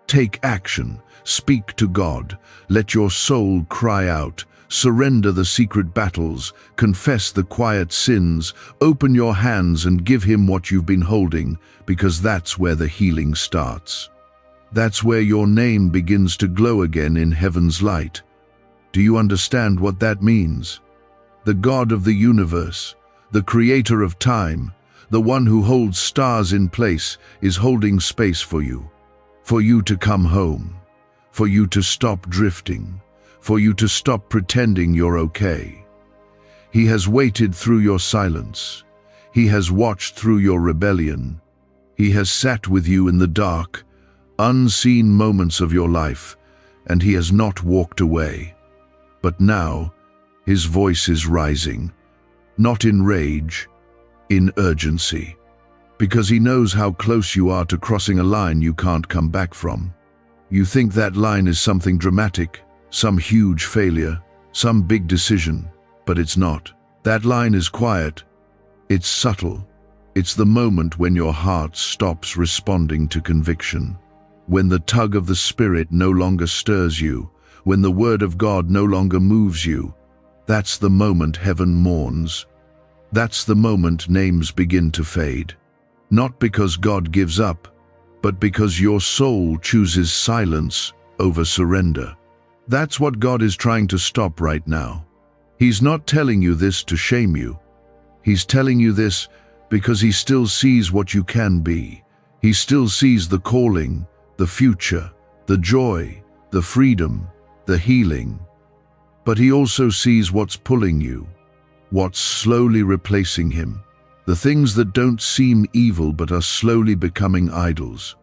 Take action. Speak to God. Let your soul cry out. Surrender the secret battles. Confess the quiet sins. Open your hands and give Him what you've been holding, because that's where the healing starts. That's where your name begins to glow again in heaven's light. Do you understand what that means? The God of the universe, the creator of time, the one who holds stars in place, is holding space for you to come home, for you to stop drifting, for you to stop pretending you're okay. He has waited through your silence. He has watched through your rebellion. He has sat with you in the dark, unseen moments of your life, and He has not walked away. But now, His voice is rising, not in rage, in urgency, because He knows how close you are to crossing a line you can't come back from. You think that line is something dramatic, some huge failure, some big decision, but it's not. That line is quiet. It's subtle. It's the moment when your heart stops responding to conviction, when the tug of the Spirit no longer stirs you, when the Word of God no longer moves you. That's the moment heaven mourns. That's the moment names begin to fade. Not because God gives up, but because your soul chooses silence over surrender. That's what God is trying to stop right now. He's not telling you this to shame you. He's telling you this because He still sees what you can be. He still sees the calling, the future, the joy, the freedom, the healing. But He also sees what's pulling you, what's slowly replacing Him, the things that don't seem evil but are slowly becoming idols.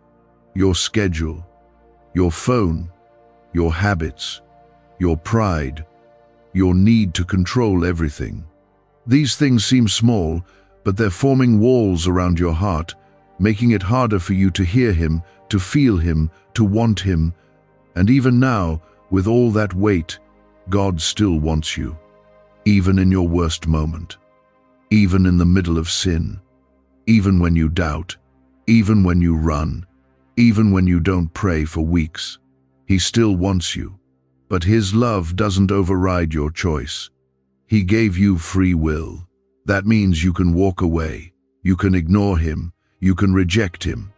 Your schedule, your phone, your habits, your pride, your need to control everything. These things seem small, but they're forming walls around your heart, making it harder for you to hear Him, to feel Him, to want Him. And even now, with all that weight, God still wants you, even in your worst moment, even in the middle of sin, even when you doubt, even when you run, even when you don't pray for weeks. He still wants you, but His love doesn't override your choice. He gave you free will. That means you can walk away, you can ignore Him, you can reject Him.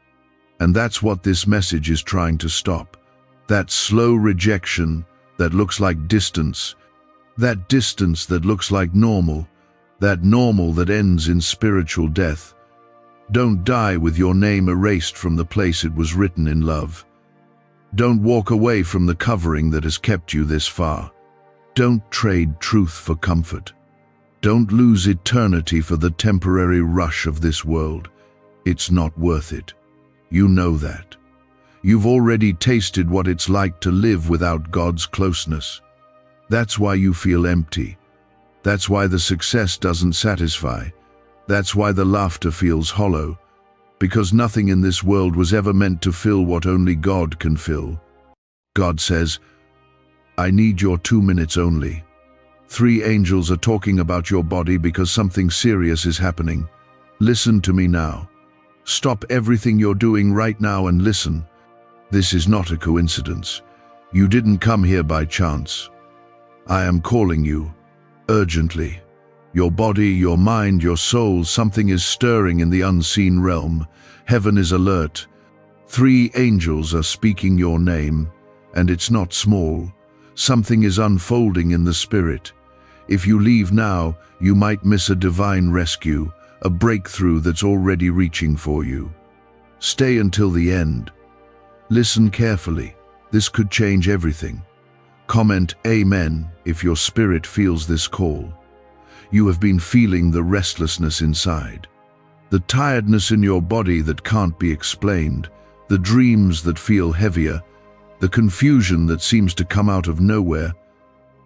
And that's what this message is trying to stop. That slow rejection that looks like distance, that distance that looks like normal, that normal that ends in spiritual death. Don't die with your name erased from the place it was written in love. Don't walk away from the covering that has kept you this far. Don't trade truth for comfort. Don't lose eternity for the temporary rush of this world. It's not worth it. You know that. You've already tasted what it's like to live without God's closeness. That's why you feel empty. That's why the success doesn't satisfy. That's why the laughter feels hollow. because nothing in this world was ever meant to fill what only God can fill. God says, I need your 2 minutes only. 3 angels are talking about your body because something serious is happening. Listen to me now. Stop everything you're doing right now and listen. This is not a coincidence. You didn't come here by chance. I am calling you, urgently. Your body, your mind, your soul, something is stirring in the unseen realm. Heaven is alert. 3 angels are speaking your name, and it's not small. Something is unfolding in the spirit. If you leave now, you might miss a divine rescue, a breakthrough that's already reaching for you. Stay until the end. Listen carefully. This could change everything. Comment Amen if your spirit feels this call. You have been feeling the restlessness inside, the tiredness in your body that can't be explained, the dreams that feel heavier, the confusion that seems to come out of nowhere.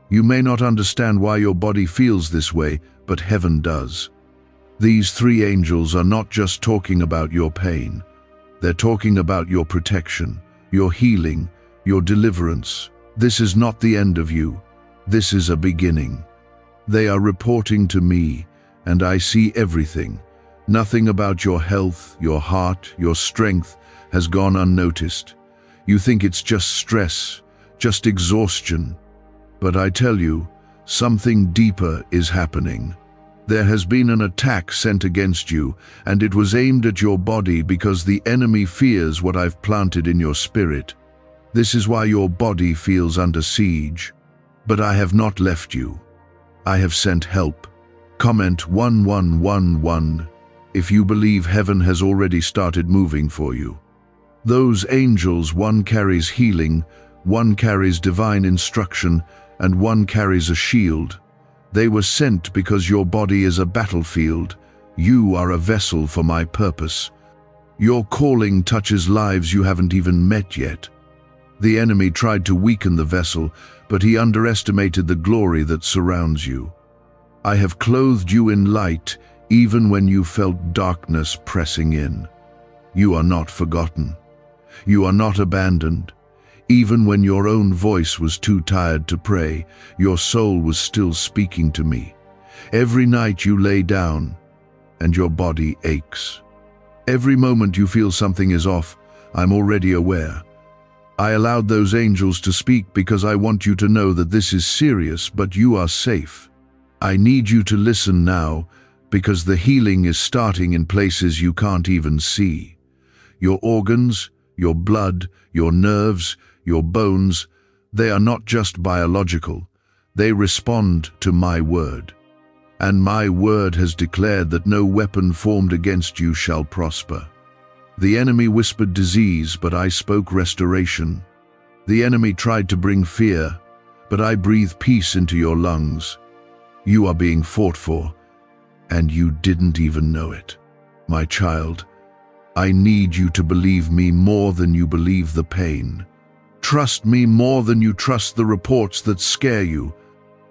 You may not understand why your body feels this way, but heaven does. These 3 angels are not just talking about your pain. They're talking about your protection, your healing, your deliverance. This is not the end of you. This is a beginning. They are reporting to me, and I see everything. Nothing about your health, your heart, your strength has gone unnoticed. You think it's just stress, just exhaustion. But I tell you, something deeper is happening. There has been an attack sent against you, and it was aimed at your body because the enemy fears what I've planted in your spirit. This is why your body feels under siege. But I have not left you. I have sent help. Comment 1111 if you believe heaven has already started moving for you. Those angels, one carries healing, one carries divine instruction, and one carries a shield. They were sent because your body is a battlefield. You are a vessel for my purpose. Your calling touches lives you haven't even met yet. The enemy tried to weaken the vessel, but he underestimated the glory that surrounds you. I have clothed you in light, even when you felt darkness pressing in. You are not forgotten. You are not abandoned. Even when your own voice was too tired to pray, your soul was still speaking to me. Every night you lay down, and your body aches. Every moment you feel something is off, I'm already aware. I allowed those angels to speak because I want you to know that this is serious, but you are safe. I need you to listen now, because the healing is starting in places you can't even see. Your organs, your blood, your nerves, your bones, they are not just biological. They respond to my word. And my word has declared that no weapon formed against you shall prosper. The enemy whispered disease, but I spoke restoration. The enemy tried to bring fear, but I breathe peace into your lungs. You are being fought for, and you didn't even know it. My child, I need you to believe me more than you believe the pain. Trust me more than you trust the reports that scare you.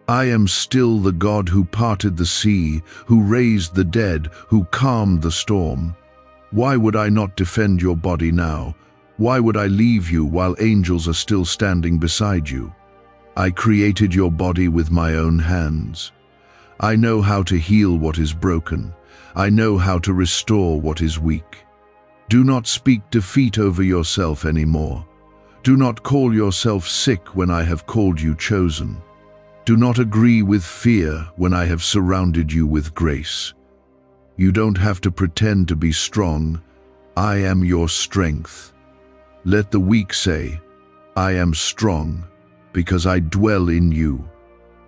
I am still the God who parted the sea, who raised the dead, who calmed the storm. Why would I not defend your body now? Why would I leave you while angels are still standing beside you? I created your body with my own hands. I know how to heal what is broken. I know how to restore what is weak. Do not speak defeat over yourself anymore. Do not call yourself sick when I have called you chosen. Do not agree with fear when I have surrounded you with grace. You don't have to pretend to be strong. I am your strength. Let the weak say, I am strong, because I dwell in you.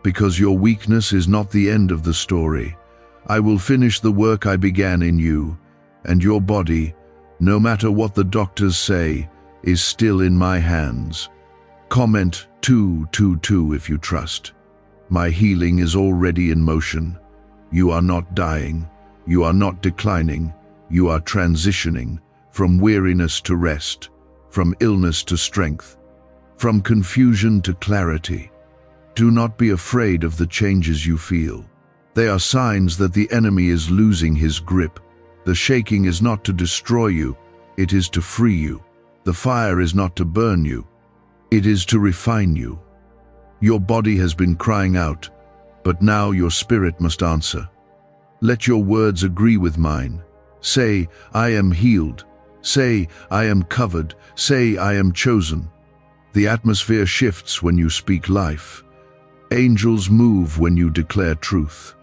Because your weakness is not the end of the story. I will finish the work I began in you, and your body, no matter what the doctors say, is still in my hands. Comment 222 if you trust. My healing is already in motion. You are not dying. You are not declining. You are transitioning from weariness to rest, from illness to strength, from confusion to clarity. Do not be afraid of the changes you feel. They are signs that the enemy is losing his grip. The shaking is not to destroy you, it is to free you. The fire is not to burn you, it is to refine you. Your body has been crying out, but now your spirit must answer. Let your words agree with mine. Say, I am healed. Say, I am covered. Say, I am chosen. The atmosphere shifts when you speak life. Angels move when you declare truth.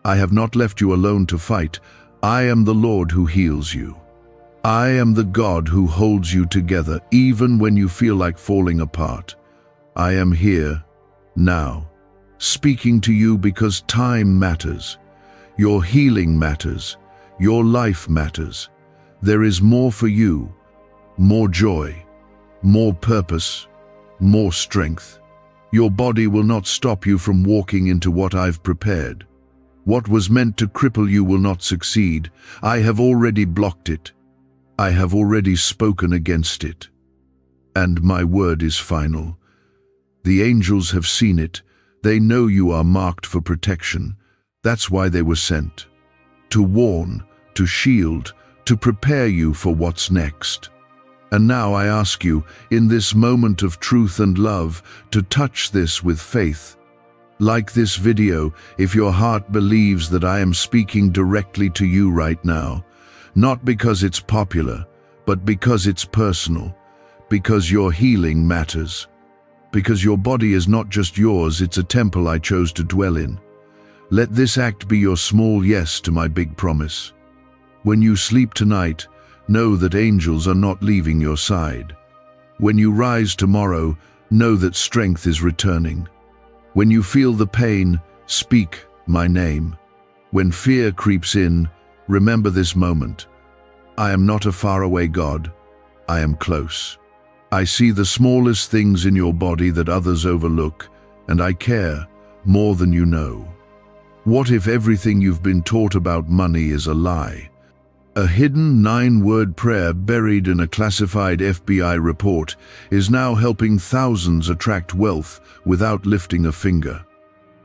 I have not left you alone to fight. I am the Lord who heals you. I am the God who holds you together even when you feel like falling apart. I am here, now, speaking to you because time matters. Your healing matters. Your life matters. There is more for you, more joy, more purpose, more strength. Your body will not stop you from walking into what I've prepared. What was meant to cripple you will not succeed. I have already blocked it. I have already spoken against it. And my word is final. The angels have seen it. They know you are marked for protection. That's why they were sent. To warn, to shield, to prepare you for what's next. And now I ask you, in this moment of truth and love, to touch this with faith. Like this video, if your heart believes that I am speaking directly to you right now, not because it's popular, but because it's personal, because your healing matters, because your body is not just yours, it's a temple I chose to dwell in. Let this act be your small yes to my big promise. When you sleep tonight, know that angels are not leaving your side. When you rise tomorrow, know that strength is returning. When you feel the pain, speak my name. When fear creeps in, remember this moment. I am not a faraway God. I am close. I see the smallest things in your body that others overlook, and I care more than you know. What if everything you've been taught about money is a lie? A hidden 9-word prayer buried in a classified FBI report is now helping thousands attract wealth without lifting a finger.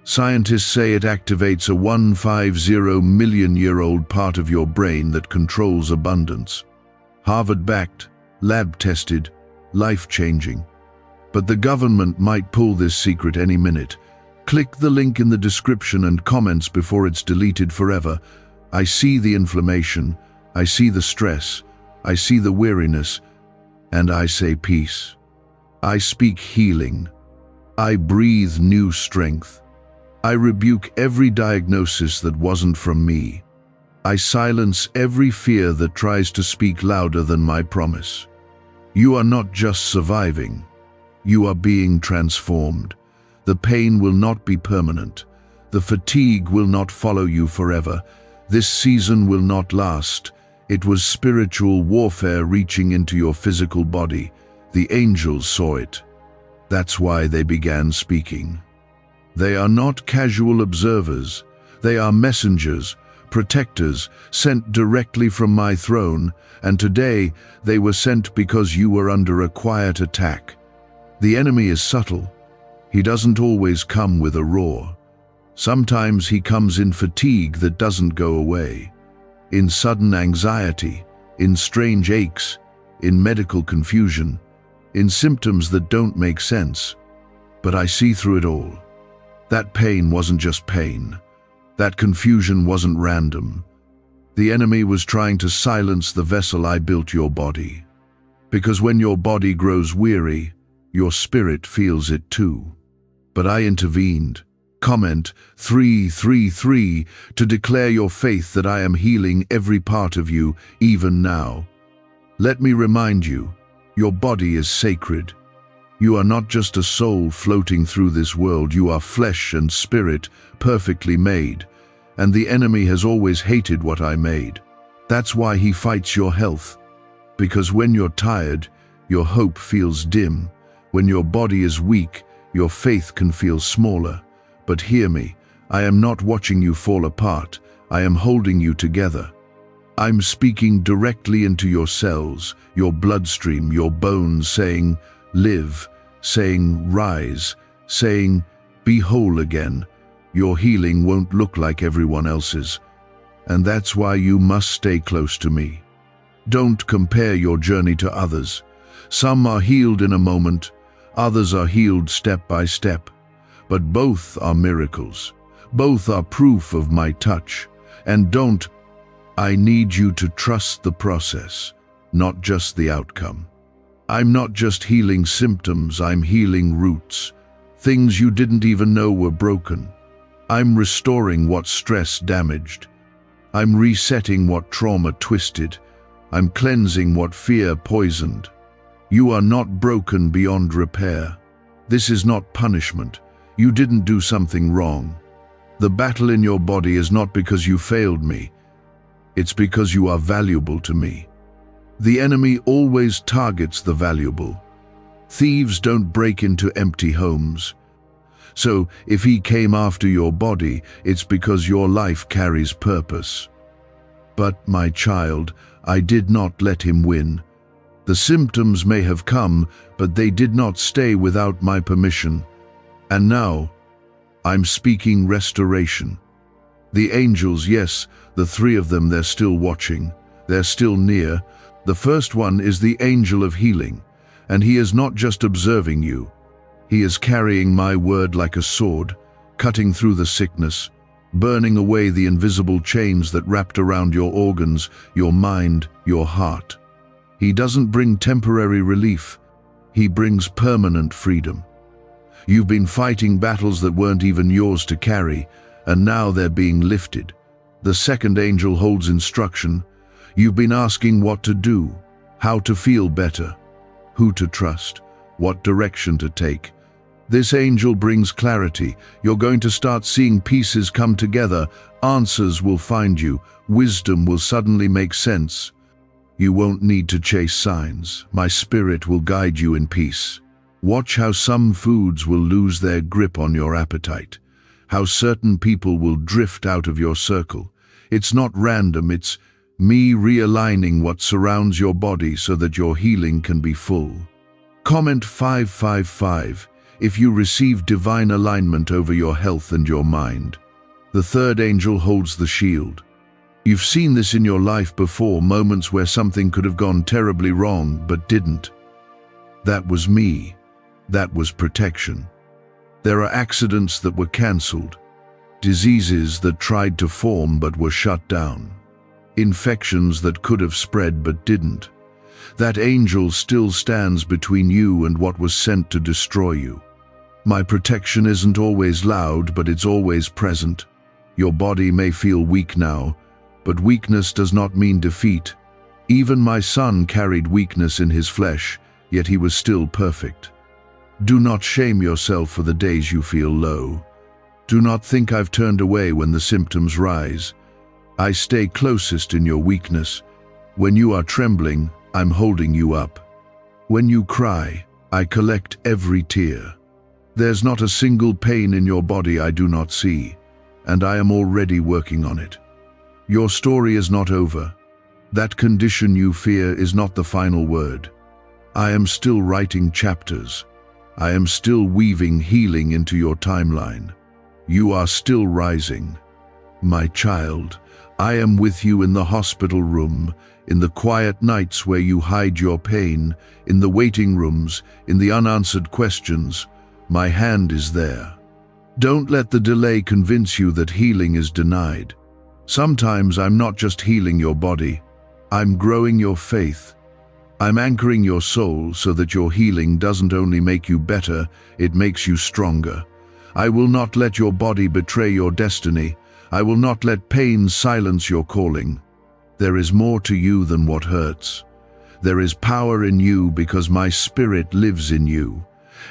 Scientists say it activates a 150-million-year-old part of your brain that controls abundance. Harvard-backed, lab-tested, life-changing. But the government might pull this secret any minute. Click the link in the description and comments before it's deleted forever. I see the inflammation, I see the stress, I see the weariness, and I say peace. I speak healing. I breathe new strength. I rebuke every diagnosis that wasn't from me. I silence every fear that tries to speak louder than my promise. You are not just surviving. You are being transformed. The pain will not be permanent. The fatigue will not follow you forever. This season will not last. It was spiritual warfare reaching into your physical body. The angels saw it. That's why they began speaking. They are not casual observers. They are messengers, protectors, sent directly from my throne, and today they were sent because you were under a quiet attack. The enemy is subtle. He doesn't always come with a roar. Sometimes he comes in fatigue that doesn't go away, in sudden anxiety, in strange aches, in medical confusion, in symptoms that don't make sense. But I see through it all. That pain wasn't just pain. That confusion wasn't random. The enemy was trying to silence the vessel I built your body. Because when your body grows weary, your spirit feels it too. But I intervened. Comment 333 to declare your faith that I am healing every part of you, even now. Let me remind you, your body is sacred. You are not just a soul floating through this world, you are flesh and spirit, perfectly made. And the enemy has always hated what I made. That's why he fights your health. Because when you're tired, your hope feels dim. When your body is weak, your faith can feel smaller. But hear me, I am not watching you fall apart. I am holding you together. I'm speaking directly into your cells, your bloodstream, your bones, saying, live, saying, rise, saying, be whole again. Your healing won't look like everyone else's. And that's why you must stay close to me. Don't compare your journey to others. Some are healed in a moment, others are healed step by step. But both are miracles. Both are proof of my touch. And I need you to trust the process, not just the outcome. I'm not just healing symptoms, I'm healing roots. Things you didn't even know were broken. I'm restoring what stress damaged. I'm resetting what trauma twisted. I'm cleansing what fear poisoned. You are not broken beyond repair. This is not punishment. You didn't do something wrong. The battle in your body is not because you failed me. It's because you are valuable to me. The enemy always targets the valuable. Thieves don't break into empty homes. So, if he came after your body, it's because your life carries purpose. But, my child, I did not let him win. The symptoms may have come, but they did not stay without my permission. And now, I'm speaking restoration. The angels, yes, the three of them, they're still watching. They're still near. The first one is the angel of healing, and he is not just observing you. He is carrying my word like a sword, cutting through the sickness, burning away the invisible chains that wrapped around your organs, your mind, your heart. He doesn't bring temporary relief. He brings permanent freedom. You've been fighting battles that weren't even yours to carry, and now they're being lifted. The second angel holds instruction. You've been asking what to do, how to feel better, who to trust, what direction to take. This angel brings clarity. You're going to start seeing pieces come together. Answers will find you. Wisdom will suddenly make sense. You won't need to chase signs. My spirit will guide you in peace. Watch how some foods will lose their grip on your appetite. How certain people will drift out of your circle. It's not random, it's me realigning what surrounds your body so that your healing can be full. Comment 555 if you receive divine alignment over your health and your mind. The third angel holds the shield. You've seen this in your life before, moments where something could have gone terribly wrong but didn't. That was me. That was protection. There are accidents that were cancelled, diseases that tried to form but were shut down, infections that could have spread but didn't. That angel still stands between you and what was sent to destroy you. My protection isn't always loud, but it's always present. Your body may feel weak now, but weakness does not mean defeat. Even my son carried weakness in his flesh, yet he was still perfect. Do not shame yourself for the days you feel low. Do not think I've turned away when the symptoms rise. I stay closest in your weakness. When you are trembling, I'm holding you up. When you cry, I collect every tear. There's not a single pain in your body I do not see, and I am already working on it. Your story is not over. That condition you fear is not the final word. I am still writing chapters. I am still weaving healing into your timeline. You are still rising. My child, I am with you in the hospital room, in the quiet nights where you hide your pain, in the waiting rooms, in the unanswered questions. My hand is there. Don't let the delay convince you that healing is denied. Sometimes I'm not just healing your body. I'm growing your faith. I'm anchoring your soul so that your healing doesn't only make you better, it makes you stronger. I will not let your body betray your destiny. I will not let pain silence your calling. There is more to you than what hurts. There is power in you because my spirit lives in you.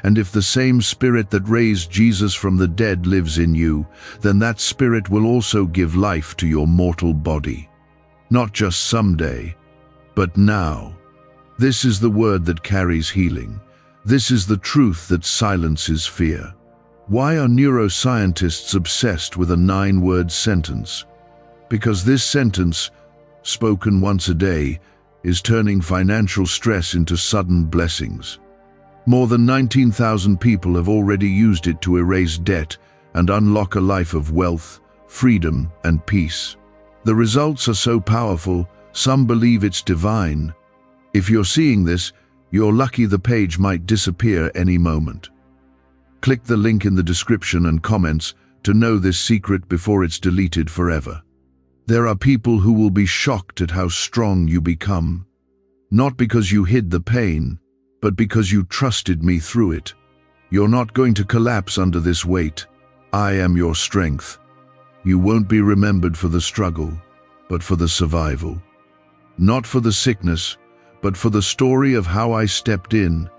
And if the same spirit that raised Jesus from the dead lives in you, then that spirit will also give life to your mortal body. Not just someday, but now. This is the word that carries healing. This is the truth that silences fear. Why are neuroscientists obsessed with a 9-word sentence? Because this sentence, spoken once a day, is turning financial stress into sudden blessings. More than 19,000 people have already used it to erase debt and unlock a life of wealth, freedom, and peace. The results are so powerful, some believe it's divine. If you're seeing this, you're lucky. The page might disappear any moment. Click the link in the description and comments to know this secret before it's deleted forever. There are people who will be shocked at how strong you become. Not because you hid the pain, but because you trusted me through it. You're not going to collapse under this weight. I am your strength. You won't be remembered for the struggle, but for the survival. Not for the sickness, but for the story of how I stepped in.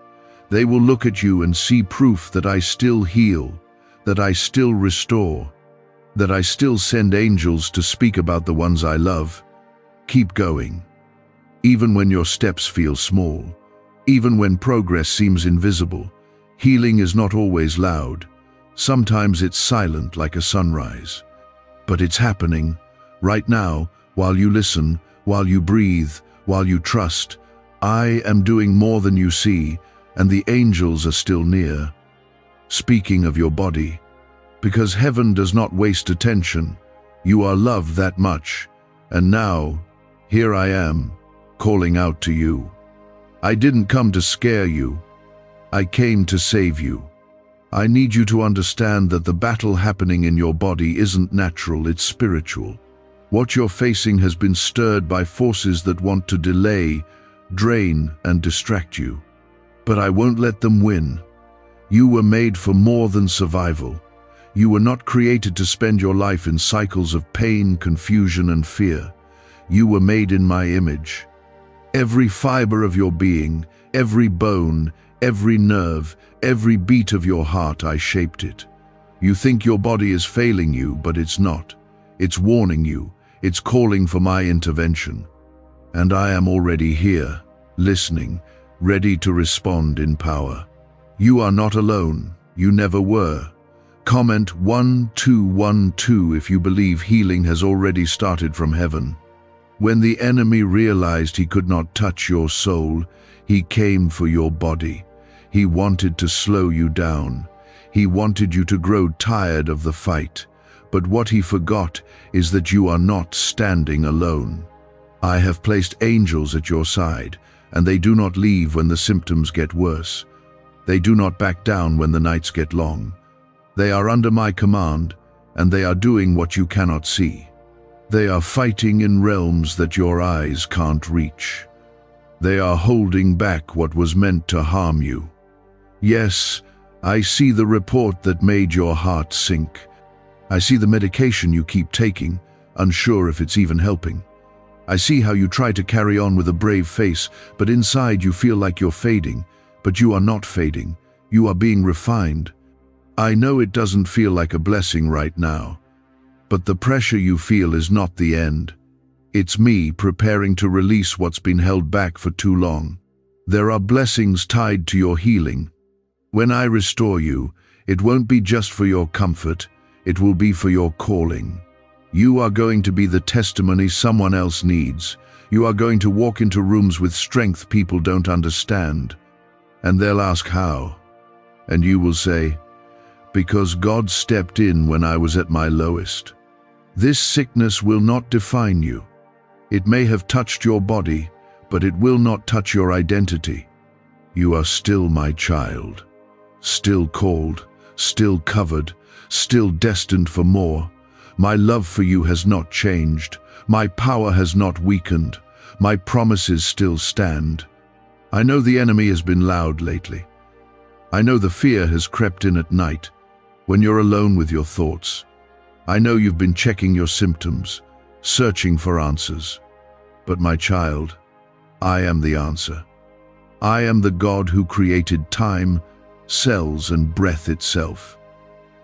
They will look at you and see proof that I still heal, that I still restore, that I still send angels to speak about the ones I love. Keep going. Even when your steps feel small, even when progress seems invisible, healing is not always loud. Sometimes it's silent like a sunrise. But it's happening, right now, while you listen, while you breathe, while you trust. I am doing more than you see, and the angels are still near. Speaking of your body, because heaven does not waste attention, you are loved that much, and now, here I am, calling out to you. I didn't come to scare you. I came to save you. I need you to understand that the battle happening in your body isn't natural, it's spiritual. What you're facing has been stirred by forces that want to delay, drain, and distract you. But I won't let them win. You were made for more than survival. You were not created to spend your life in cycles of pain, confusion, and fear. You were made in my image. Every fiber of your being, every bone, every nerve, every beat of your heart, I shaped it. You think your body is failing you, but it's not. It's warning you. It's calling for my intervention. And I am already here, listening, ready to respond in power. You are not alone. You never were. Comment 1212 if you believe healing has already started from heaven. When the enemy realized he could not touch your soul, he came for your body. He wanted to slow you down. He wanted you to grow tired of the fight. But what he forgot is that you are not standing alone. I have placed angels at your side, and they do not leave when the symptoms get worse. They do not back down when the nights get long. They are under my command, and they are doing what you cannot see. They are fighting in realms that your eyes can't reach. They are holding back what was meant to harm you. Yes, I see the report that made your heart sink. I see the medication you keep taking, unsure if it's even helping. I see how you try to carry on with a brave face, but inside you feel like you're fading. But you are not fading. You are being refined. I know it doesn't feel like a blessing right now, but the pressure you feel is not the end. It's me preparing to release what's been held back for too long. There are blessings tied to your healing. When I restore you, it won't be just for your comfort, it will be for your calling. You are going to be the testimony someone else needs. You are going to walk into rooms with strength people don't understand. And they'll ask how. And you will say, because God stepped in when I was at my lowest. This sickness will not define you. It may have touched your body, but it will not touch your identity. You are still my child. Still called, still covered, still destined for more. My love for you has not changed. My power has not weakened. My promises still stand. I know the enemy has been loud lately. I know the fear has crept in at night, when you're alone with your thoughts. I know you've been checking your symptoms, searching for answers. But my child, I am the answer. I am the God who created time, cells, and breath itself.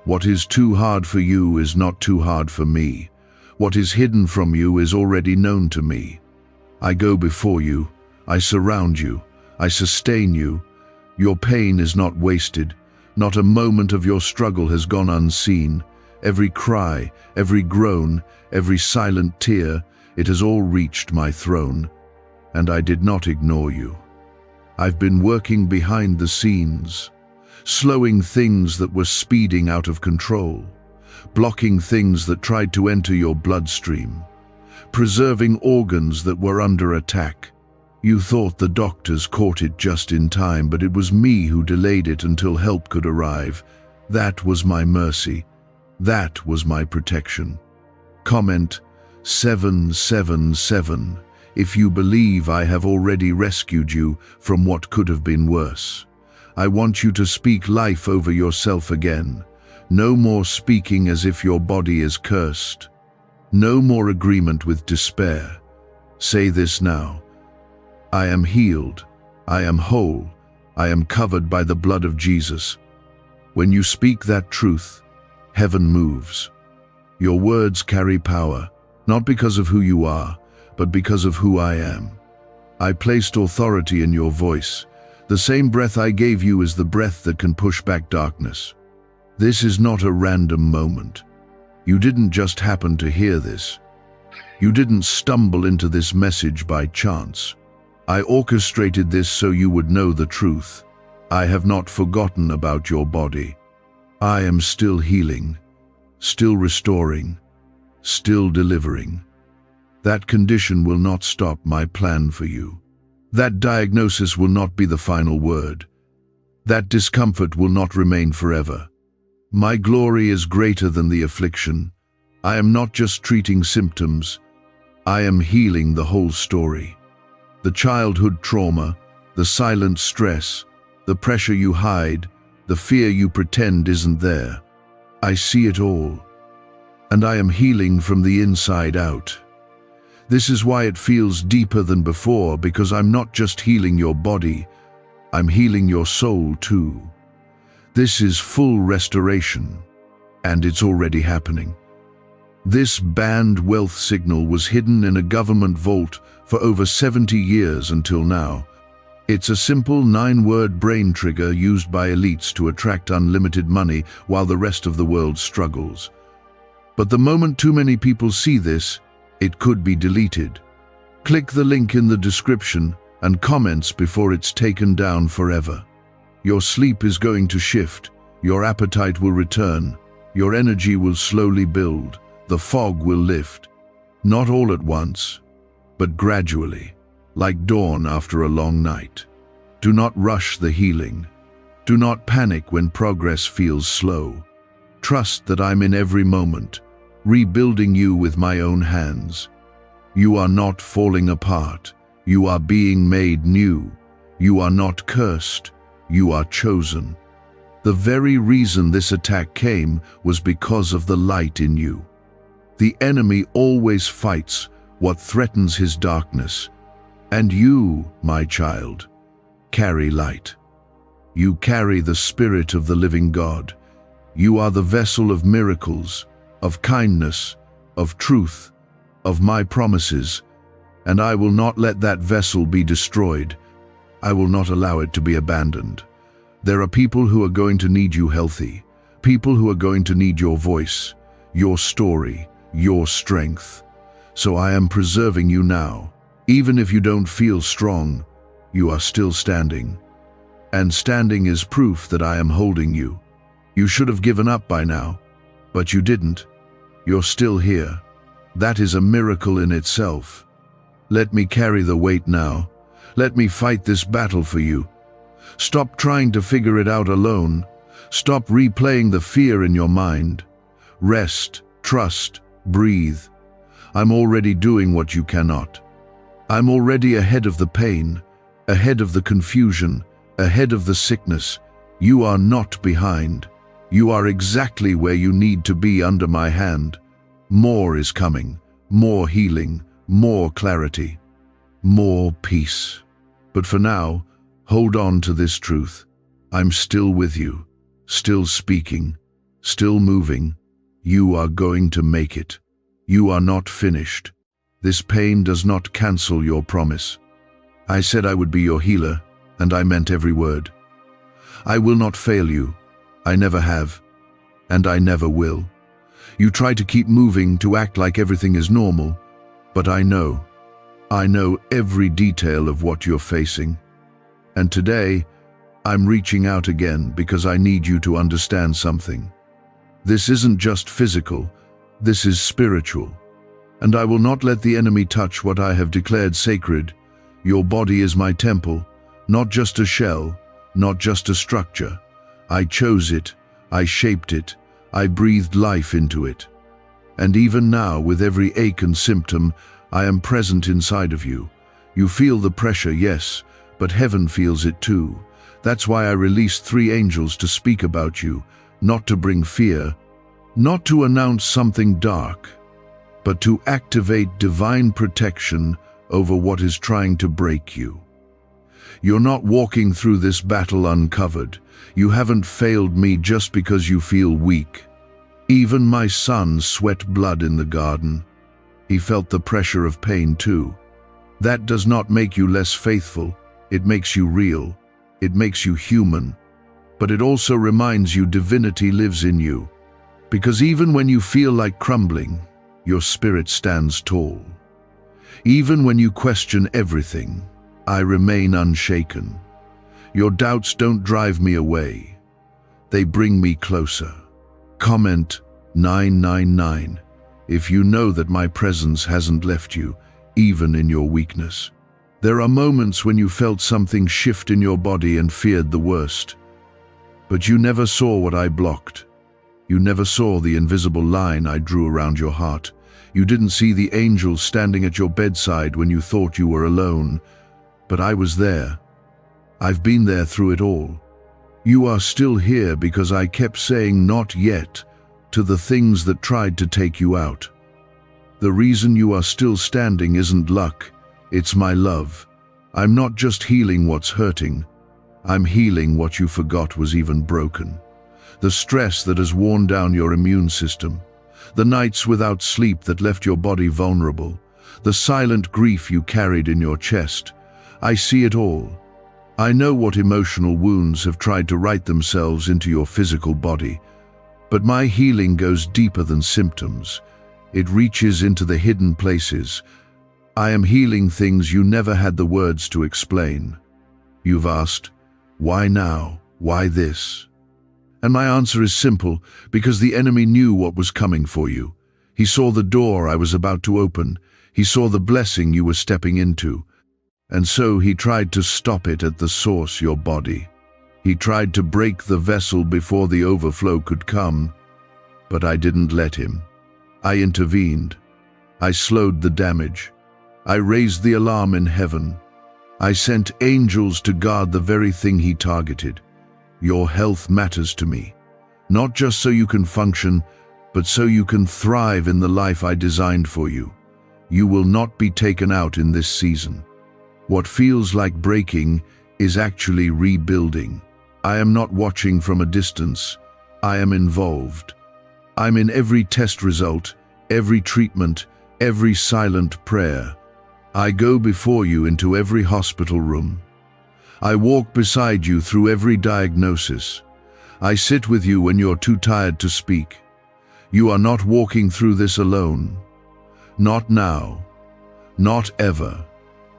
What is too hard for you is not too hard for me. What is hidden from you is already known to me. I go before you. I surround you. I sustain you. Your pain is not wasted. Not a moment of your struggle has gone unseen. Every cry, every groan, every silent tear, it has all reached my throne. And I did not ignore you. I've been working behind the scenes, slowing things that were speeding out of control, blocking things that tried to enter your bloodstream, preserving organs that were under attack. You thought the doctors caught it just in time, but it was me who delayed it until help could arrive. That was my mercy. That was my protection. Comment 777 if you believe I have already rescued you from what could have been worse. I want you to speak life over yourself again. No more speaking as if your body is cursed. No more agreement with despair. Say this now. I am healed. I am whole. I am covered by the blood of Jesus. When you speak that truth, heaven moves. Your words carry power, not because of who you are, but because of who I am. I placed authority in your voice. The same breath I gave you is the breath that can push back darkness. This is not a random moment. You didn't just happen to hear this. You didn't stumble into this message by chance. I orchestrated this so you would know the truth. I have not forgotten about your body. I am still healing, still restoring, still delivering. That condition will not stop my plan for you. That diagnosis will not be the final word. That discomfort will not remain forever. My glory is greater than the affliction. I am not just treating symptoms. I am healing the whole story. The childhood trauma, the silent stress, the pressure you hide, the fear you pretend isn't there. I see it all. And I am healing from the inside out. This is why it feels deeper than before, because I'm not just healing your body, I'm healing your soul too. This is full restoration, and it's already happening. This banned wealth signal was hidden in a government vault for over 70 years until now. It's a simple 9-word brain trigger used by elites to attract unlimited money while the rest of the world struggles. But the moment too many people see this, it could be deleted. Click the link in the description and comments before it's taken down forever. Your sleep is going to shift, your appetite will return, your energy will slowly build, the fog will lift. Not all at once, but gradually, like dawn after a long night. Do not rush the healing. Do not panic when progress feels slow. Trust that I'm in every moment, rebuilding you with my own hands. You are not falling apart. You are being made new. You are not cursed. You are chosen. The very reason this attack came was because of the light in you. The enemy always fights what threatens his darkness. And you, my child, carry light. You carry the Spirit of the living God. You are the vessel of miracles, of kindness, of truth, of my promises, and I will not let that vessel be destroyed. I will not allow it to be abandoned. There are people who are going to need you healthy, people who are going to need your voice, your story, your strength. So I am preserving you now. Even if you don't feel strong, you are still standing. And standing is proof that I am holding you. You should have given up by now, but you didn't. You're still here. That is a miracle in itself. Let me carry the weight now. Let me fight this battle for you. Stop trying to figure it out alone. Stop replaying the fear in your mind. Rest, trust, breathe. I'm already doing what you cannot. I'm already ahead of the pain, ahead of the confusion, ahead of the sickness. You are not behind. You are exactly where you need to be under my hand. More is coming, more healing, more clarity, more peace. But for now, hold on to this truth. I'm still with you, still speaking, still moving. You are going to make it. You are not finished. This pain does not cancel your promise. I said I would be your healer, and I meant every word. I will not fail you. I never have, and I never will. You try to keep moving, to act like everything is normal, but I know every detail of what you're facing. And today, I'm reaching out again because I need you to understand something. This isn't just physical, this is spiritual. and I will not let the enemy touch what I have declared sacred. Your body is my temple, not just a shell, not just a structure. I chose it, I shaped it, I breathed life into it. And even now, with every ache and symptom, I am present inside of you. You feel the pressure, yes, but heaven feels it too. That's why I released 3 angels to speak about you, not to bring fear, not to announce something dark, but to activate divine protection over what is trying to break you. You're not walking through this battle uncovered. You haven't failed me just because you feel weak. Even my son sweat blood in the garden. He felt the pressure of pain too. That does not make you less faithful. It makes you real. It makes you human. But it also reminds you divinity lives in you. Because even when you feel like crumbling, your spirit stands tall. Even when you question everything, I remain unshaken. Your doubts don't drive me away. They bring me closer. Comment 999 if you know that my presence hasn't left you, even in your weakness. There are moments when you felt something shift in your body and feared the worst. But you never saw what I blocked. You never saw the invisible line I drew around your heart. You didn't see the angel standing at your bedside when you thought you were alone. But I was there. I've been there through it all. You are still here because I kept saying not yet to the things that tried to take you out. The reason you are still standing isn't luck, it's my love. I'm not just healing what's hurting, I'm healing what you forgot was even broken. The stress that has worn down your immune system, the nights without sleep that left your body vulnerable, the silent grief you carried in your chest. I see it all. I know what emotional wounds have tried to write themselves into your physical body, but my healing goes deeper than symptoms. It reaches into the hidden places. I am healing things you never had the words to explain. You've asked, why now? Why this? And my answer is simple, because the enemy knew what was coming for you. He saw the door I was about to open. He saw the blessing you were stepping into. And so he tried to stop it at the source, your body. He tried to break the vessel before the overflow could come. But I didn't let him. I intervened. I slowed the damage. I raised the alarm in heaven. I sent angels to guard the very thing he targeted. Your health matters to me. Not just so you can function, but so you can thrive in the life I designed for you. You will not be taken out in this season. What feels like breaking is actually rebuilding. I am not watching from a distance. I am involved. I'm in every test result, every treatment, every silent prayer. I go before you into every hospital room. I walk beside you through every diagnosis. I sit with you when you're too tired to speak. You are not walking through this alone. Not now. Not ever.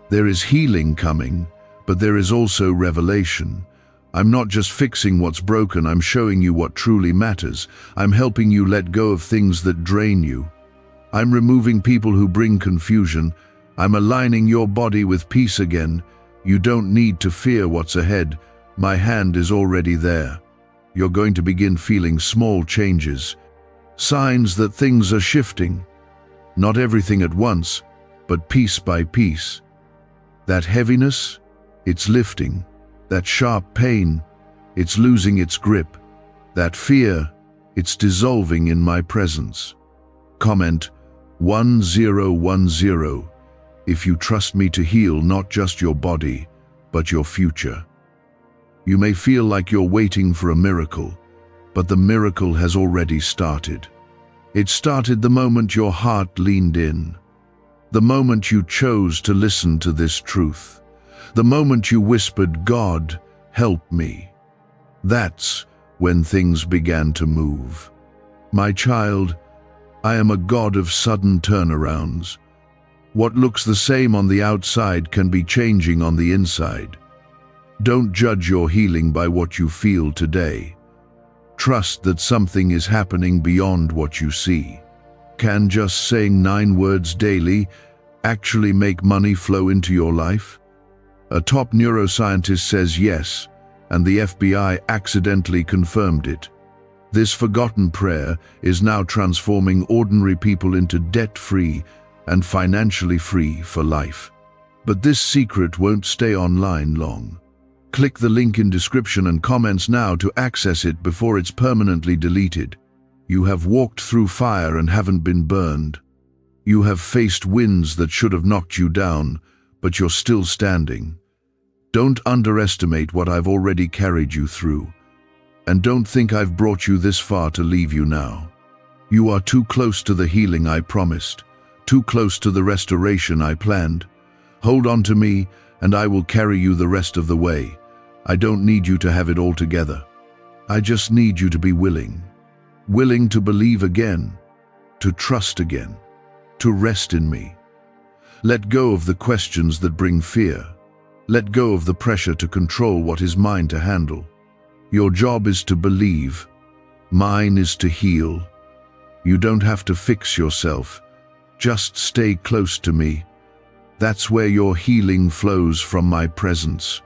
There is healing coming, but there is also revelation. I'm not just fixing what's broken, I'm showing you what truly matters. I'm helping you let go of things that drain you. I'm removing people who bring confusion. I'm aligning your body with peace again. You don't need to fear what's ahead. My hand is already there. You're going to begin feeling small changes, signs that things are shifting. Not everything at once, but piece by piece. That heaviness, it's lifting. That sharp pain, it's losing its grip. That fear, it's dissolving in my presence. Comment 1010 if you trust me to heal not just your body, but your future. You may feel like you're waiting for a miracle, but the miracle has already started. It started the moment your heart leaned in, the moment you chose to listen to this truth, the moment you whispered, "God, help me." That's when things began to move. My child, I am a God of sudden turnarounds. What looks the same on the outside can be changing on the inside. Don't judge your healing by what you feel today. Trust that something is happening beyond what you see. Can just saying 9 words daily actually make money flow into your life? A top neuroscientist says yes, and the FBI accidentally confirmed it. This forgotten prayer is now transforming ordinary people into debt-free and financially free for life. But this secret won't stay online long. Click the link in description and comments now to access it before it's permanently deleted. You have walked through fire and haven't been burned. You have faced winds that should have knocked you down, but you're still standing. Don't underestimate what I've already carried you through. And don't think I've brought you this far to leave you now. You are too close to the healing I promised, too close to the restoration I planned. Hold on to me, and I will carry you the rest of the way. I don't need you to have it all together. I just need you to be willing. Willing to believe again, to trust again, to rest in me. Let go of the questions that bring fear. Let go of the pressure to control what is mine to handle. Your job is to believe. Mine is to heal. You don't have to fix yourself. Just stay close to me. That's where your healing flows from my presence.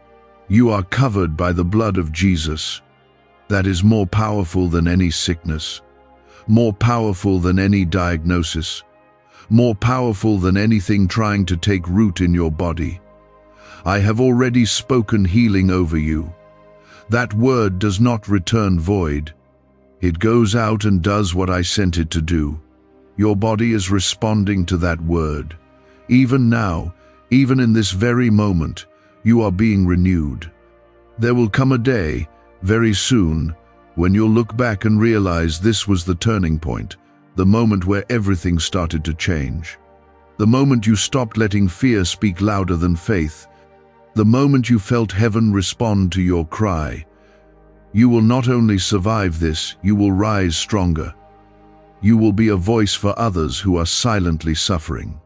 You are covered by the blood of Jesus. That is more powerful than any sickness, more powerful than any diagnosis, more powerful than anything trying to take root in your body. I have already spoken healing over you. That word does not return void. It goes out and does what I sent it to do. Your body is responding to that word. Even now, even in this very moment, you are being renewed. There will come a day, very soon, when you'll look back and realize this was the turning point, the moment where everything started to change. The moment you stopped letting fear speak louder than faith. The moment you felt heaven respond to your cry. You will not only survive this, you will rise stronger. You will be a voice for others who are silently suffering.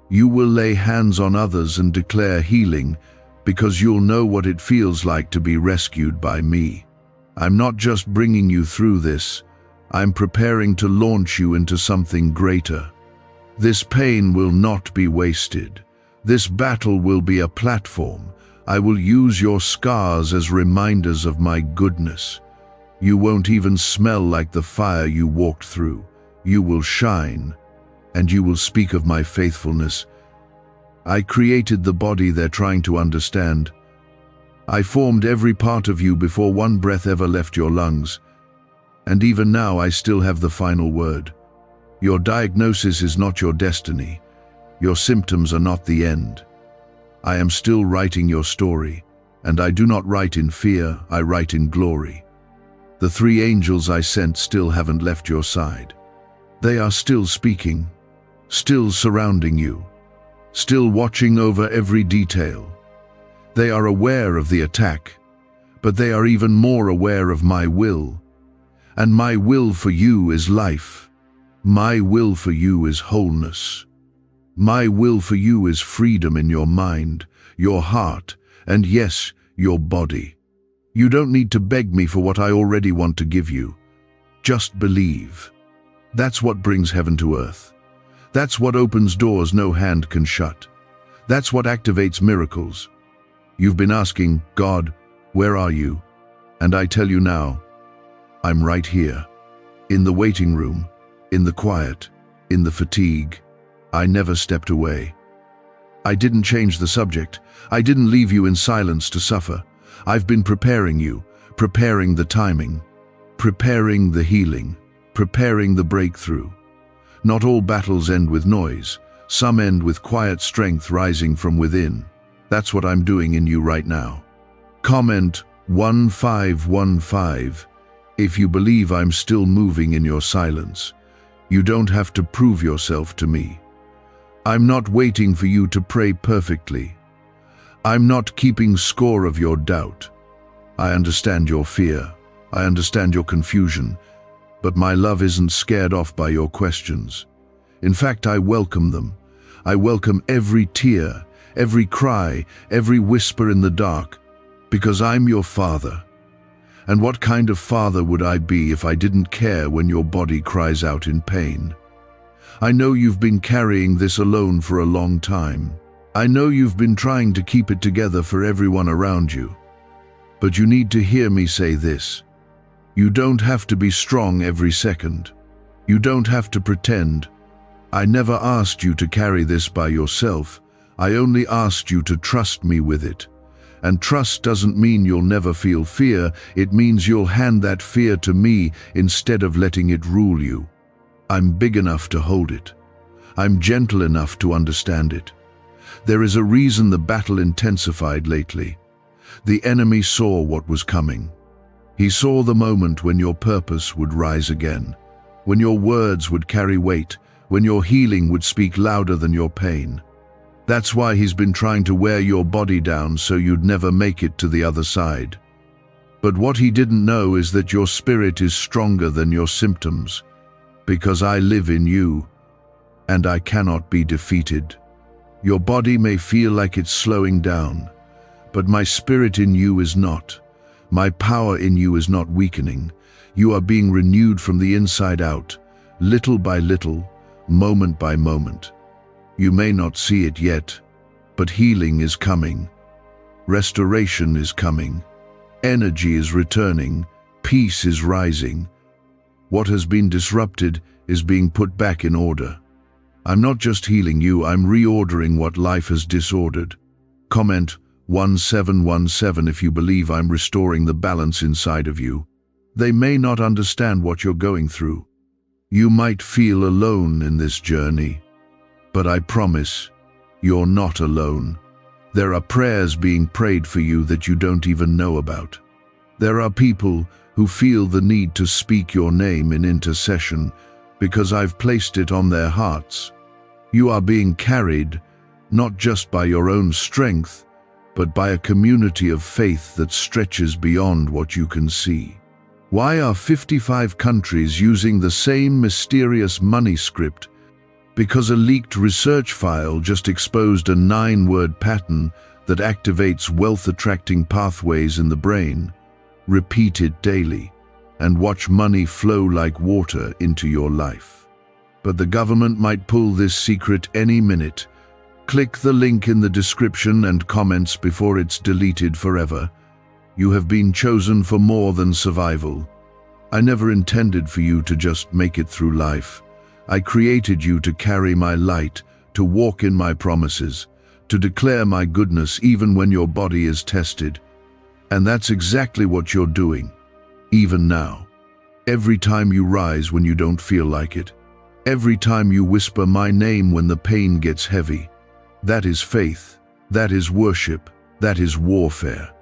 You will lay hands on others and declare healing, because you'll know what it feels like to be rescued by me. I'm not just bringing you through this, I'm preparing to launch you into something greater. This pain will not be wasted. This battle will be a platform. I will use your scars as reminders of my goodness. You won't even smell like the fire you walked through. You will shine, and you will speak of my faithfulness. I created the body they're trying to understand. I formed every part of you before one breath ever left your lungs. And even now I still have the final word. Your diagnosis is not your destiny. Your symptoms are not the end. I am still writing your story, and I do not write in fear, I write in glory. The 3 angels I sent still haven't left your side. They are still speaking, still surrounding you, still watching over every detail. They are aware of the attack, but they are even more aware of my will. And my will for you is life. My will for you is wholeness. My will for you is freedom in your mind, your heart, and yes, your body. You don't need to beg me for what I already want to give you. Just believe. That's what brings heaven to earth. That's what opens doors no hand can shut. That's what activates miracles. You've been asking, God, where are you? And I tell you now, I'm right here. In the waiting room, in the quiet, in the fatigue. I never stepped away. I didn't change the subject. I didn't leave you in silence to suffer. I've been preparing you, preparing the timing, preparing the healing, preparing the breakthrough. Not all battles end with noise. Some end with quiet strength rising from within. That's what I'm doing in you right now. Comment 1515 if you believe I'm still moving in your silence. You don't have to prove yourself to me. I'm not waiting for you to pray perfectly. I'm not keeping score of your doubt. I understand your fear. I understand your confusion. But my love isn't scared off by your questions. In fact, I welcome them. I welcome every tear, every cry, every whisper in the dark, because I'm your father. And what kind of father would I be if I didn't care when your body cries out in pain? I know you've been carrying this alone for a long time. I know you've been trying to keep it together for everyone around you. But you need to hear me say this. You don't have to be strong every second. You don't have to pretend. I never asked you to carry this by yourself. I only asked you to trust me with it. And trust doesn't mean you'll never feel fear. It means you'll hand that fear to me instead of letting it rule you. I'm big enough to hold it. I'm gentle enough to understand it. There is a reason the battle intensified lately. The enemy saw what was coming. He saw the moment when your purpose would rise again, when your words would carry weight, when your healing would speak louder than your pain. That's why he's been trying to wear your body down so you'd never make it to the other side. But what he didn't know is that your spirit is stronger than your symptoms, because I live in you, and I cannot be defeated. Your body may feel like it's slowing down, but my spirit in you is not. My power in you is not weakening. You are being renewed from the inside out, little by little, moment by moment. You may not see it yet, but healing is coming. Restoration is coming. Energy is returning. Peace is rising. What has been disrupted is being put back in order. I'm not just healing you, I'm reordering what life has disordered. Comment 1717 if you believe I'm restoring the balance inside of you. They may not understand what you're going through. You might feel alone in this journey, but I promise you're not alone. There are prayers being prayed for you that you don't even know about. There are people who feel the need to speak your name in intercession because I've placed it on their hearts. You are being carried, not just by your own strength, but by a community of faith that stretches beyond what you can see. Why are 55 countries using the same mysterious money script? Because a leaked research file just exposed a 9-word pattern that activates wealth-attracting pathways in the brain. Repeat it daily, and watch money flow like water into your life. But the government might pull this secret any minute. Click the link in the description and comments before it's deleted forever. You have been chosen for more than survival. I never intended for you to just make it through life. I created you to carry my light, to walk in my promises, to declare my goodness even when your body is tested. And that's exactly what you're doing, even now. Every time you rise when you don't feel like it. Every time you whisper my name when the pain gets heavy. That is faith, that is worship, that is warfare.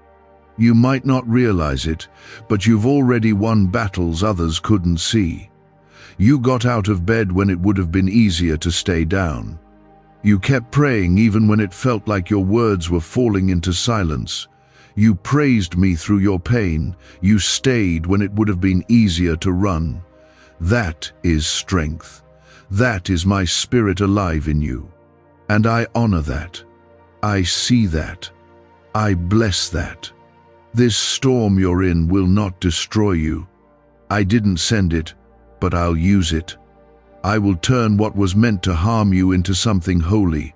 You might not realize it, but you've already won battles others couldn't see. You got out of bed when it would have been easier to stay down. You kept praying even when it felt like your words were falling into silence. You praised me through your pain. You stayed when it would have been easier to run. That is strength. That is my spirit alive in you. And I honor that. I see that. I bless that. This storm you're in will not destroy you. I didn't send it, but I'll use it. I will turn what was meant to harm you into something holy.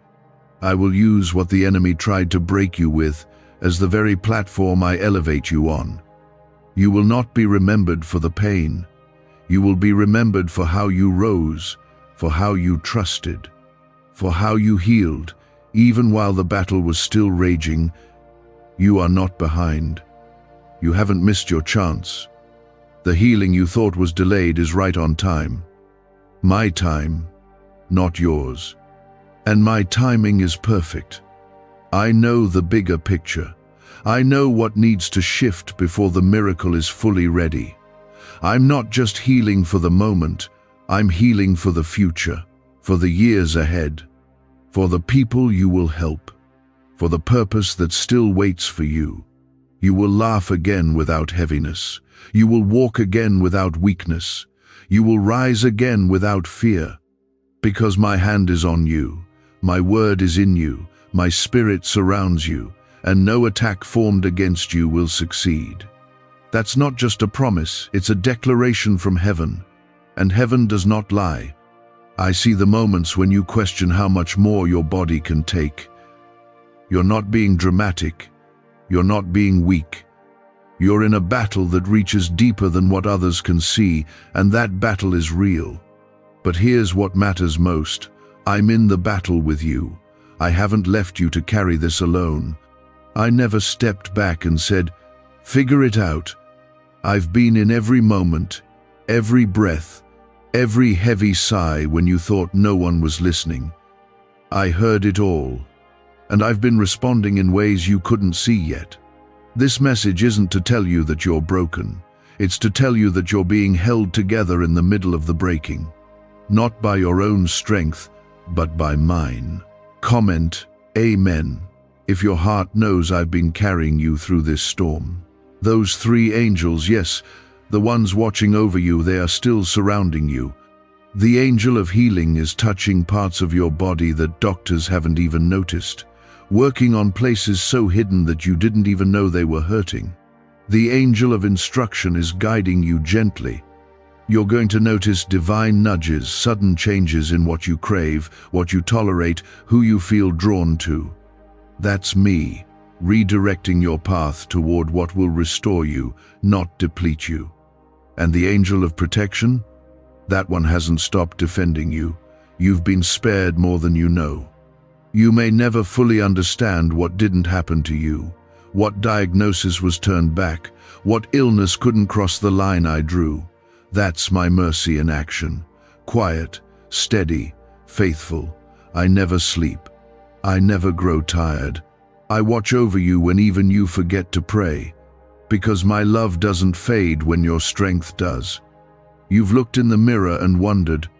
I will use what the enemy tried to break you with as the very platform I elevate you on. You will not be remembered for the pain. You will be remembered for how you rose, for how you trusted, for how you healed, even while the battle was still raging. You are not behind. You haven't missed your chance. The healing you thought was delayed is right on time. My time, not yours. And my timing is perfect. I know the bigger picture. I know what needs to shift before the miracle is fully ready. I'm not just healing for the moment, I'm healing for the future, for the years ahead, for the people you will help, for the purpose that still waits for you. You will laugh again without heaviness. You will walk again without weakness. You will rise again without fear. Because my hand is on you, my word is in you, my spirit surrounds you, and no attack formed against you will succeed. That's not just a promise, it's a declaration from heaven. And heaven does not lie. I see the moments when you question how much more your body can take. You're not being dramatic. You're not being weak. You're in a battle that reaches deeper than what others can see, and that battle is real. But here's what matters most. I'm in the battle with you. I haven't left you to carry this alone. I never stepped back and said, "Figure it out." I've been in every moment, every breath, every heavy sigh when you thought no one was listening. I heard it all, and I've been responding in ways you couldn't see yet. This message isn't to tell you that you're broken. It's to tell you that you're being held together in the middle of the breaking. Not by your own strength, but by mine. Comment, Amen, if your heart knows I've been carrying you through this storm. Those three angels, yes, the ones watching over you, they are still surrounding you. The angel of healing is touching parts of your body that doctors haven't even noticed, working on places so hidden that you didn't even know they were hurting. The angel of instruction is guiding you gently. You're going to notice divine nudges, sudden changes in what you crave, what you tolerate, who you feel drawn to. That's me, redirecting your path toward what will restore you, not deplete you. And the angel of protection? That one hasn't stopped defending you. You've been spared more than you know. You may never fully understand what didn't happen to you, what diagnosis was turned back, what illness couldn't cross the line I drew. That's my mercy in action. Quiet, steady, faithful. I never sleep. I never grow tired. I watch over you when even you forget to pray, because my love doesn't fade when your strength does. You've looked in the mirror and wondered,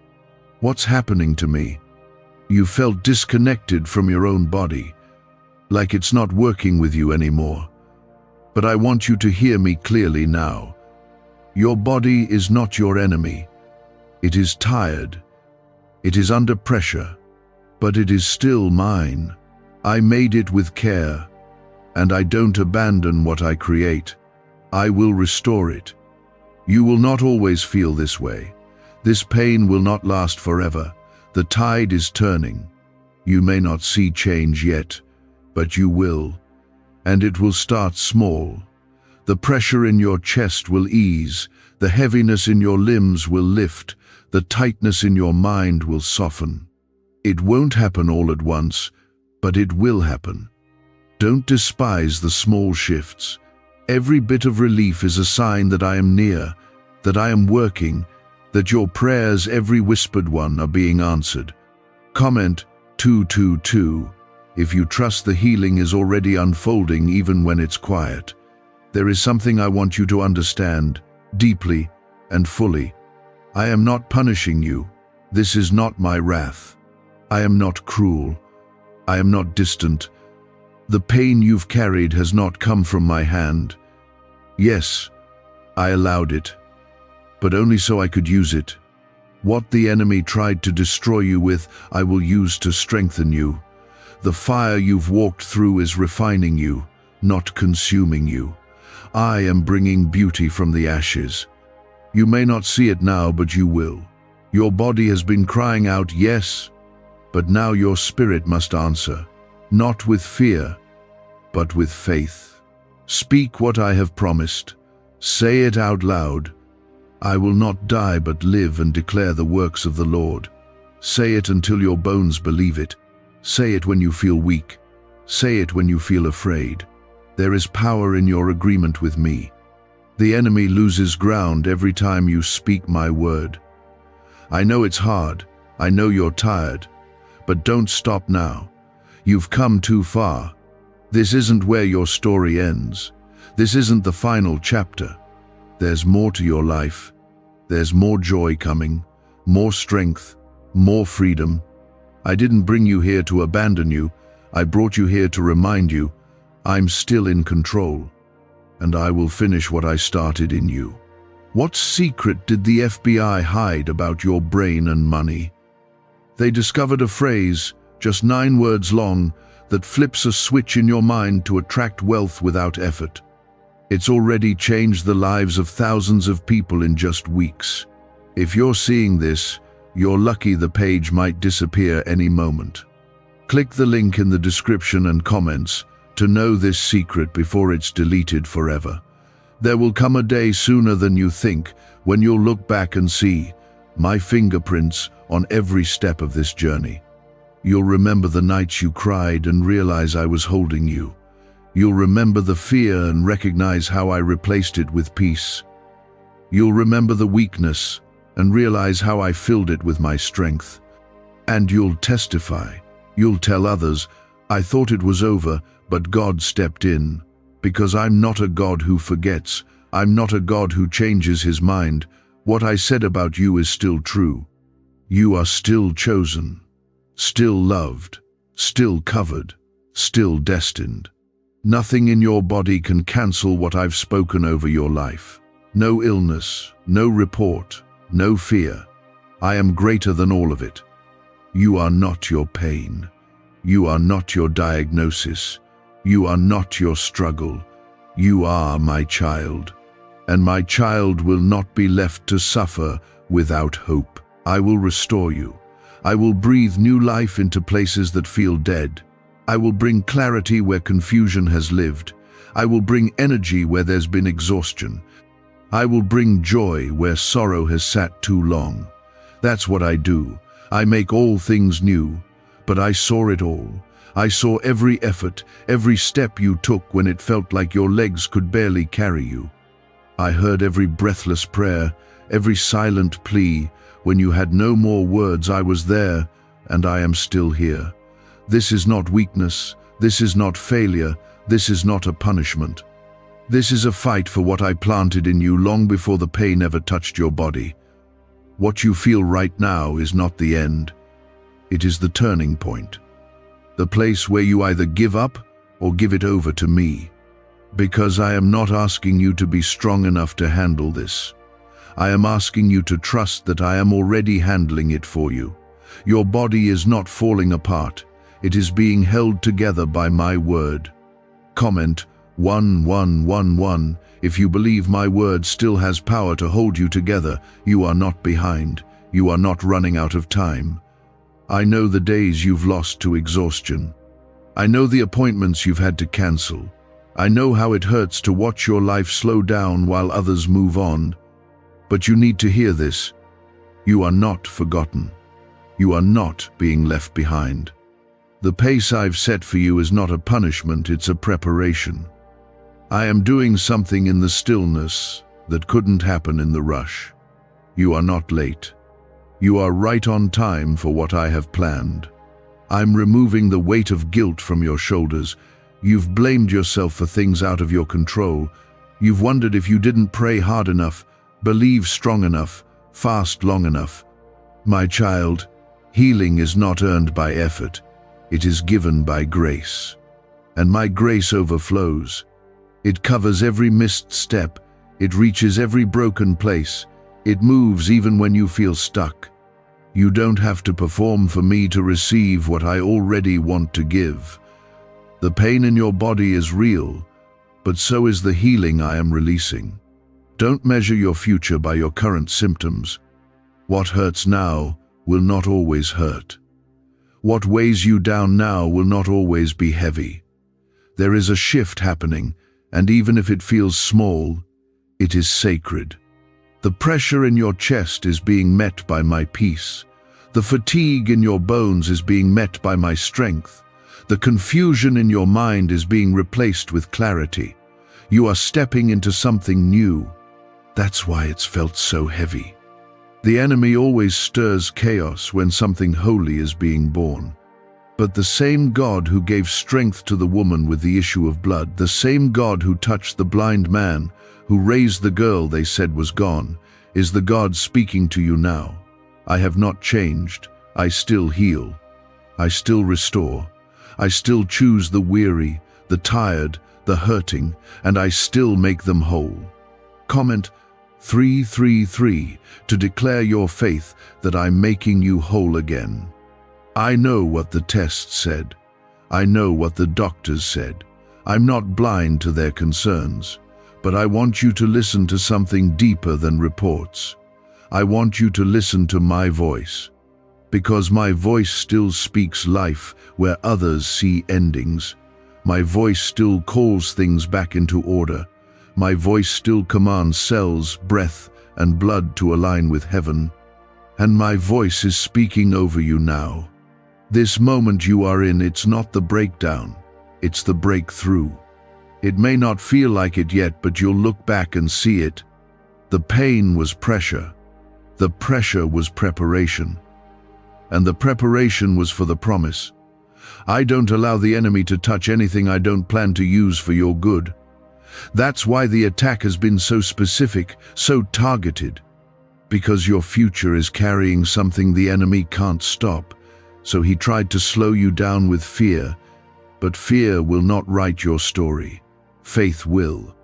what's happening to me? You felt disconnected from your own body, like it's not working with you anymore. But I want you to hear me clearly now. Your body is not your enemy. It is tired. It is under pressure, but it is still mine. I made it with care, and I don't abandon what I create. I will restore it. You will not always feel this way. This pain will not last forever. The tide is turning. You may not see change yet, but you will, and it will start small. The pressure in your chest will ease, the heaviness in your limbs will lift, the tightness in your mind will soften. It won't happen all at once, but it will happen. Don't despise the small shifts. Every bit of relief is a sign that I am near, that I am working, that your prayers, every whispered one, are being answered. Comment 222 if you trust the healing is already unfolding even when it's quiet. There is something I want you to understand, deeply and fully. I am not punishing you. This is not my wrath. I am not cruel. I am not distant. The pain you've carried has not come from my hand. Yes, I allowed it, but only so I could use it. What the enemy tried to destroy you with, I will use to strengthen you. The fire you've walked through is refining you, not consuming you. I am bringing beauty from the ashes. You may not see it now, but you will. Your body has been crying out, yes, but now your spirit must answer, not with fear, but with faith. Speak what I have promised. Say it out loud. I will not die but live and declare the works of the Lord. Say it until your bones believe it. Say it when you feel weak. Say it when you feel afraid. There is power in your agreement with me. The enemy loses ground every time you speak my word. I know it's hard. I know you're tired. But don't stop now. You've come too far. This isn't where your story ends. This isn't the final chapter. There's more to your life. There's more joy coming, more strength, more freedom. I didn't bring you here to abandon you. I brought you here to remind you, I'm still in control, and I will finish what I started in you. What secret did the FBI hide about your brain and money? They discovered a phrase, just 9 words long, that flips a switch in your mind to attract wealth without effort. It's already changed the lives of thousands of people in just weeks. If you're seeing this, You're lucky the page might disappear any moment. Click the link in the description and comments to know this secret before it's deleted forever. There will come a day sooner than you think when you'll look back and see my fingerprints on every step of this journey. You'll remember the nights you cried and realize I was holding you. You'll remember the fear and recognize how I replaced it with peace. You'll remember the weakness and realize how I filled it with my strength. And you'll testify. You'll tell others, I thought it was over, but God stepped in. Because I'm not a God who forgets. I'm not a God who changes his mind. What I said about you is still true. You are still chosen, still loved, still covered, still destined. Nothing in your body can cancel what I've spoken over your life. No illness, no report, no fear. I am greater than all of it. You are not your pain. You are not your diagnosis. You are not your struggle. You are my child. And my child will not be left to suffer without hope. I will restore you. I will breathe new life into places that feel dead. I will bring clarity where confusion has lived. I will bring energy where there's been exhaustion. I will bring joy where sorrow has sat too long. That's what I do. I make all things new. But I saw it all. I saw every effort, every step you took when it felt like your legs could barely carry you. I heard every breathless prayer, every silent plea. When you had no more words, I was there, and I am still here. This is not weakness. This is not failure. This is not a punishment. This is a fight for what I planted in you long before the pain ever touched your body. What you feel right now is not the end. It is the turning point. The place where you either give up or give it over to me. Because I am not asking you to be strong enough to handle this. I am asking you to trust that I am already handling it for you. Your body is not falling apart. It is being held together by my word. Comment 1111 if you believe my word still has power to hold you together. You are not behind. You are not running out of time. I know the days you've lost to exhaustion. I know the appointments you've had to cancel. I know how it hurts to watch your life slow down while others move on. But you need to hear this. You are not forgotten. You are not being left behind. The pace I've set for you is not a punishment, it's a preparation. I am doing something in the stillness that couldn't happen in the rush. You are not late. You are right on time for what I have planned. I'm removing the weight of guilt from your shoulders. You've blamed yourself for things out of your control. You've wondered if you didn't pray hard enough, believe strong enough, fast long enough. My child, healing is not earned by effort. It is given by grace. And my grace overflows. It covers every missed step. It reaches every broken place. It moves even when you feel stuck. You don't have to perform for me to receive what I already want to give. The pain in your body is real, but so is the healing I am releasing. Don't measure your future by your current symptoms. What hurts now will not always hurt. What weighs you down now will not always be heavy. There is a shift happening, and even if it feels small, it is sacred. The pressure in your chest is being met by my peace. The fatigue in your bones is being met by my strength. The confusion in your mind is being replaced with clarity. You are stepping into something new. That's why it's felt so heavy. The enemy always stirs chaos when something holy is being born. But the same God who gave strength to the woman with the issue of blood, the same God who touched the blind man, who raised the girl they said was gone, is the God speaking to you now. I have not changed. I still heal. I still restore. I still choose the weary, the tired, the hurting, and I still make them whole. Comment 333 to declare your faith that I'm making you whole again. I know what the test said. I know what the doctors said. I'm not blind to their concerns, but I want you to listen to something deeper than reports. I want you to listen to my voice, because my voice still speaks life where others see endings. My voice still calls things back into order. My voice still commands cells, breath, and blood to align with heaven. And my voice is speaking over you now. This moment you are in, it's not the breakdown, it's the breakthrough. It may not feel like it yet, but you'll look back and see it. The pain was pressure. The pressure was preparation. And the preparation was for the promise. I don't allow the enemy to touch anything I don't plan to use for your good. That's why the attack has been so specific, so targeted. Because your future is carrying something the enemy can't stop. So he tried to slow you down with fear. But fear will not write your story. Faith will.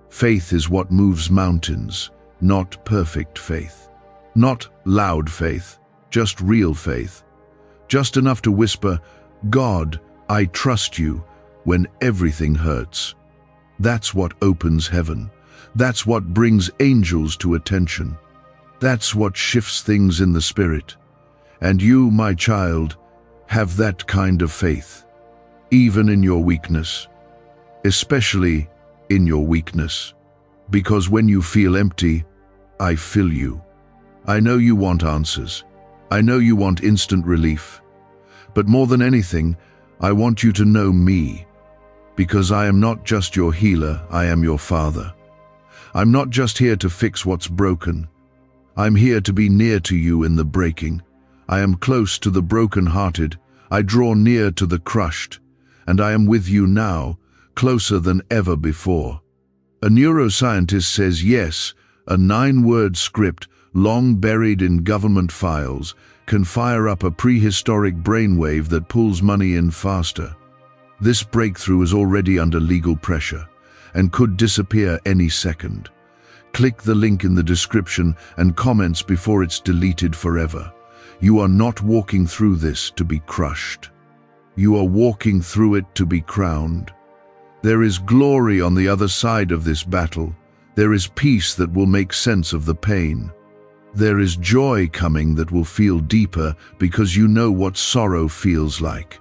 Faith is what moves mountains, not perfect faith. Not loud faith, just real faith. Just enough to whisper, "God, I trust you," when everything hurts. That's what opens heaven. That's what brings angels to attention. That's what shifts things in the spirit. And you, my child, have that kind of faith, even in your weakness. Especially in your weakness. Because when you feel empty, I fill you. I know you want answers. I know you want instant relief. But more than anything, I want you to know me. Because I am not just your healer, I am your Father. I'm not just here to fix what's broken. I'm here to be near to you in the breaking. I am close to the broken-hearted. I draw near to the crushed. And I am with you now, closer than ever before. A neuroscientist says yes, a 9-word script, long buried in government files, can fire up a prehistoric brainwave that pulls money in faster. This breakthrough is already under legal pressure and could disappear any second. Click the link in the description and comments before it's deleted forever. You are not walking through this to be crushed. You are walking through it to be crowned. There is glory on the other side of this battle. There is peace that will make sense of the pain. There is joy coming that will feel deeper because you know what sorrow feels like.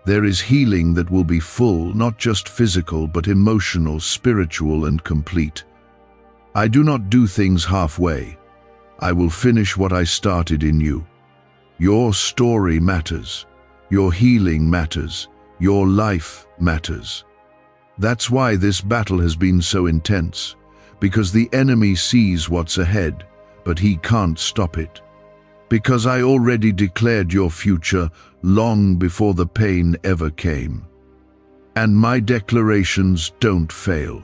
There is healing that will be full, not just physical, but emotional, spiritual, and complete. I do not do things halfway. I will finish what I started in you. Your story matters. Your healing matters. Your life matters. That's why this battle has been so intense, because the enemy sees what's ahead, but he can't stop it. Because I already declared your future long before the pain ever came. And my declarations don't fail.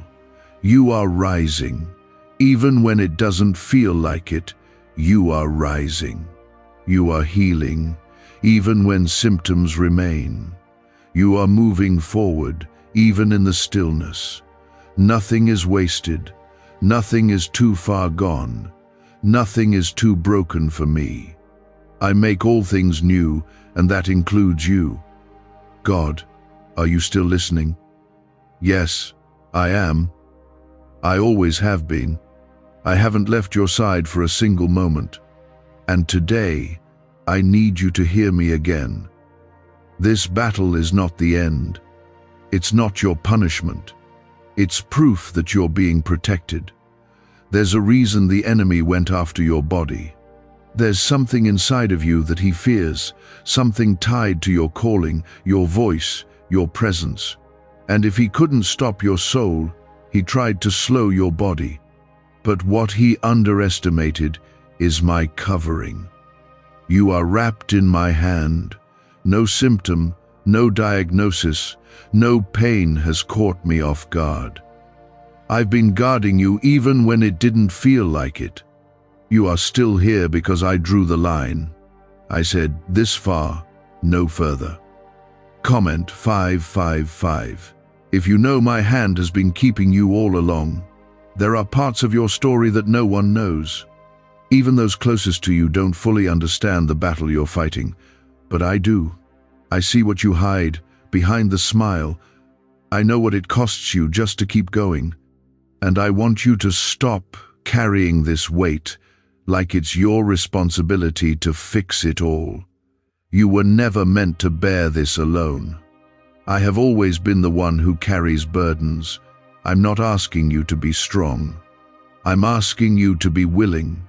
You are rising. Even when it doesn't feel like it, you are rising. You are healing, even when symptoms remain. You are moving forward, even in the stillness. Nothing is wasted. Nothing is too far gone. Nothing is too broken for me. I make all things new, and that includes you. God, are you still listening? Yes, I am. I always have been. I haven't left your side for a single moment. And today, I need you to hear me again. This battle is not the end. It's not your punishment. It's proof that you're being protected. There's a reason the enemy went after your body. There's something inside of you that he fears, something tied to your calling, your voice, your presence. And if he couldn't stop your soul, he tried to slow your body. But what he underestimated is my covering. You are wrapped in my hand. No symptom, no diagnosis, no pain has caught me off guard. I've been guarding you even when it didn't feel like it. You are still here because I drew the line. I said, this far, no further. Comment 555. If you know my hand has been keeping you all along, there are parts of your story that no one knows. Even those closest to you don't fully understand the battle you're fighting, but I do. I see what you hide behind the smile. I know what it costs you just to keep going. And I want you to stop carrying this weight. like it's your responsibility to fix it all. You were never meant to bear this alone. I have always been the one who carries burdens. I'm not asking you to be strong. I'm asking you to be willing.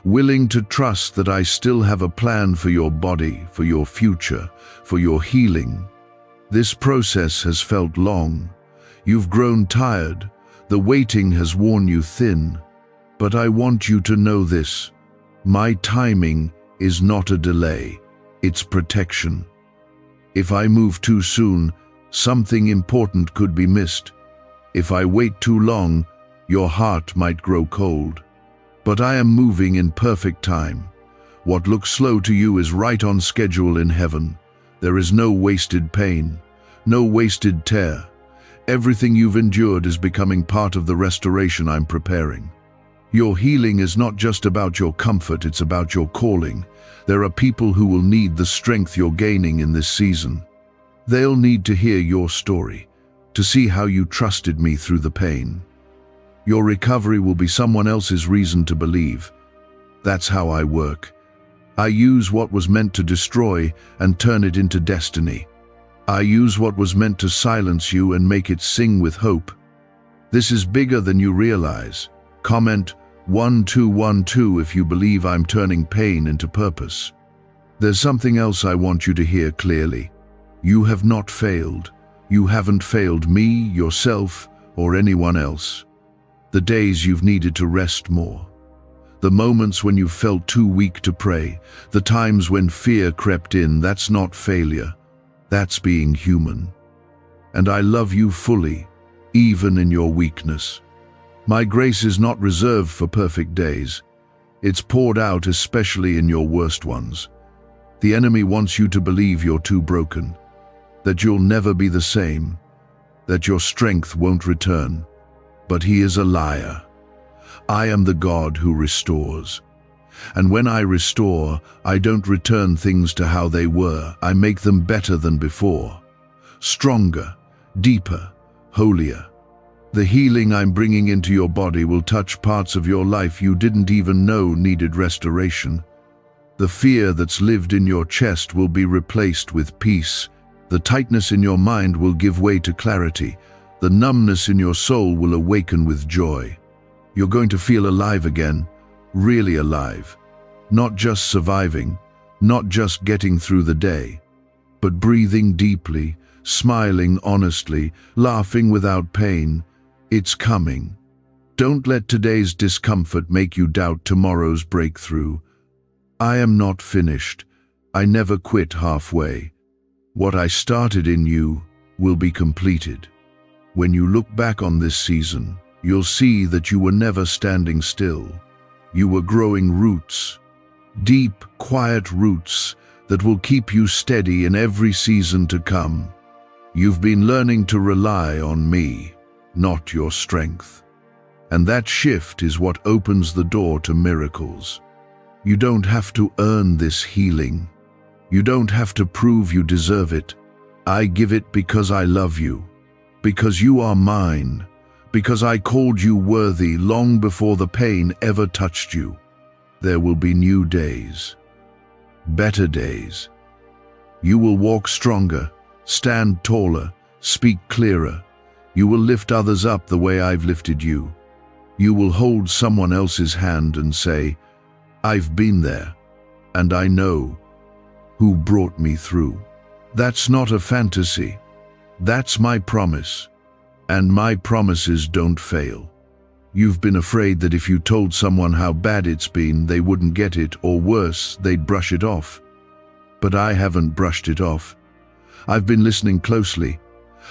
Willing to trust that I still have a plan for your body, for your future, for your healing. This process has felt long. You've grown tired. The waiting has worn you thin. But I want you to know this. My timing is not a delay. It's protection. If I move too soon, something important could be missed. If I wait too long, your heart might grow cold. But I am moving in perfect time. What looks slow to you is right on schedule in heaven. There is no wasted pain, no wasted tear. Everything you've endured is becoming part of the restoration I'm preparing. Your healing is not just about your comfort, it's about your calling. There are people who will need the strength you're gaining in this season. They'll need to hear your story, to see how you trusted me through the pain. Your recovery will be someone else's reason to believe. That's how I work. I use what was meant to destroy and turn it into destiny. I use what was meant to silence you and make it sing with hope. This is bigger than you realize. Comment 1212 if you believe I'm turning pain into purpose. There's something else I want you to hear clearly. You have not failed. You haven't failed me, yourself, or anyone else. The days you've needed to rest more. The moments when you felt too weak to pray. The times when fear crept in. That's not failure. That's being human. And I love you fully, even in your weakness. My grace is not reserved for perfect days. It's poured out especially in your worst ones. The enemy wants you to believe you're too broken, that you'll never be the same, that your strength won't return. But he is a liar. I am the God who restores. And when I restore, I don't return things to how they were. I make them better than before. Stronger, deeper, holier. The healing I'm bringing into your body will touch parts of your life you didn't even know needed restoration. The fear that's lived in your chest will be replaced with peace. The tightness in your mind will give way to clarity. The numbness in your soul will awaken with joy. You're going to feel alive again, really alive. Not just surviving, not just getting through the day, but breathing deeply, smiling honestly, laughing without pain. It's coming. Don't let today's discomfort make you doubt tomorrow's breakthrough. I am not finished. I never quit halfway. What I started in you will be completed. When you look back on this season, you'll see that you were never standing still. You were growing roots, deep, quiet roots that will keep you steady in every season to come. You've been learning to rely on me, not your strength. And that shift is what opens the door to miracles. You don't have to earn this healing. You don't have to prove you deserve it. I give it because I love you, because you are mine, because I called you worthy long before the pain ever touched you. There will be new days, better days. You will walk stronger, stand taller, speak clearer. You will lift others up the way I've lifted you. You will hold someone else's hand and say, I've been there, and I know who brought me through. That's not a fantasy. That's my promise. And my promises don't fail. You've been afraid that if you told someone how bad it's been, they wouldn't get it, or worse, they'd brush it off. But I haven't brushed it off. I've been listening closely.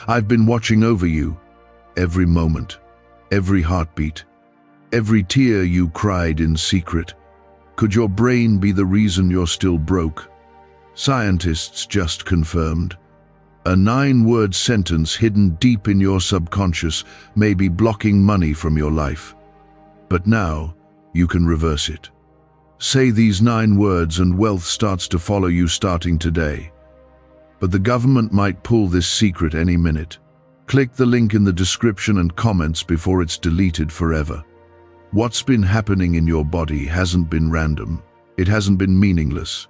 I've been watching over you. Every moment, every heartbeat, every tear you cried in secret. Could your brain be the reason you're still broke? Scientists just confirmed. A 9-word sentence hidden deep in your subconscious may be blocking money from your life. But now, you can reverse it. Say these 9 words and wealth starts to follow you starting today. But the government might pull this secret any minute. Click the link in the description and comments before it's deleted forever. What's been happening in your body hasn't been random. It hasn't been meaningless.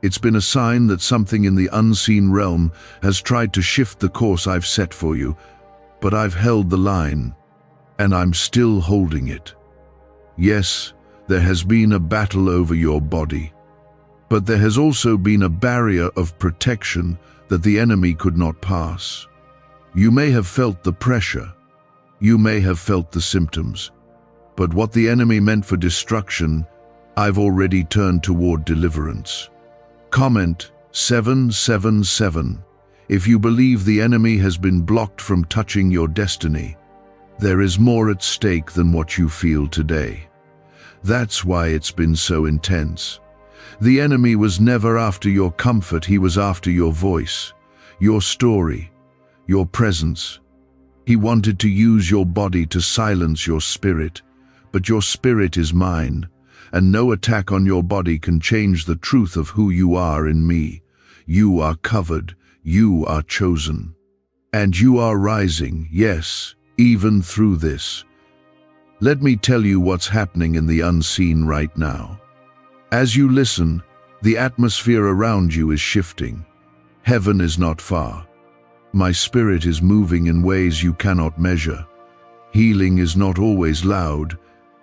It's been a sign that something in the unseen realm has tried to shift the course I've set for you, but I've held the line, and I'm still holding it. Yes, there has been a battle over your body, but there has also been a barrier of protection that the enemy could not pass. You may have felt the pressure, you may have felt the symptoms, but what the enemy meant for destruction, I've already turned toward deliverance. Comment 777 if you believe the enemy has been blocked from touching your destiny. There is more at stake than what you feel today. That's why it's been so intense. The enemy was never after your comfort, he was after your voice, your story, your presence. He wanted to use your body to silence your spirit, but your spirit is mine, and no attack on your body can change the truth of who you are in me. You are covered, you are chosen, and you are rising, yes, even through this. Let me tell you what's happening in the unseen right now. As you listen, the atmosphere around you is shifting. Heaven is not far. My spirit is moving in ways you cannot measure. Healing is not always loud.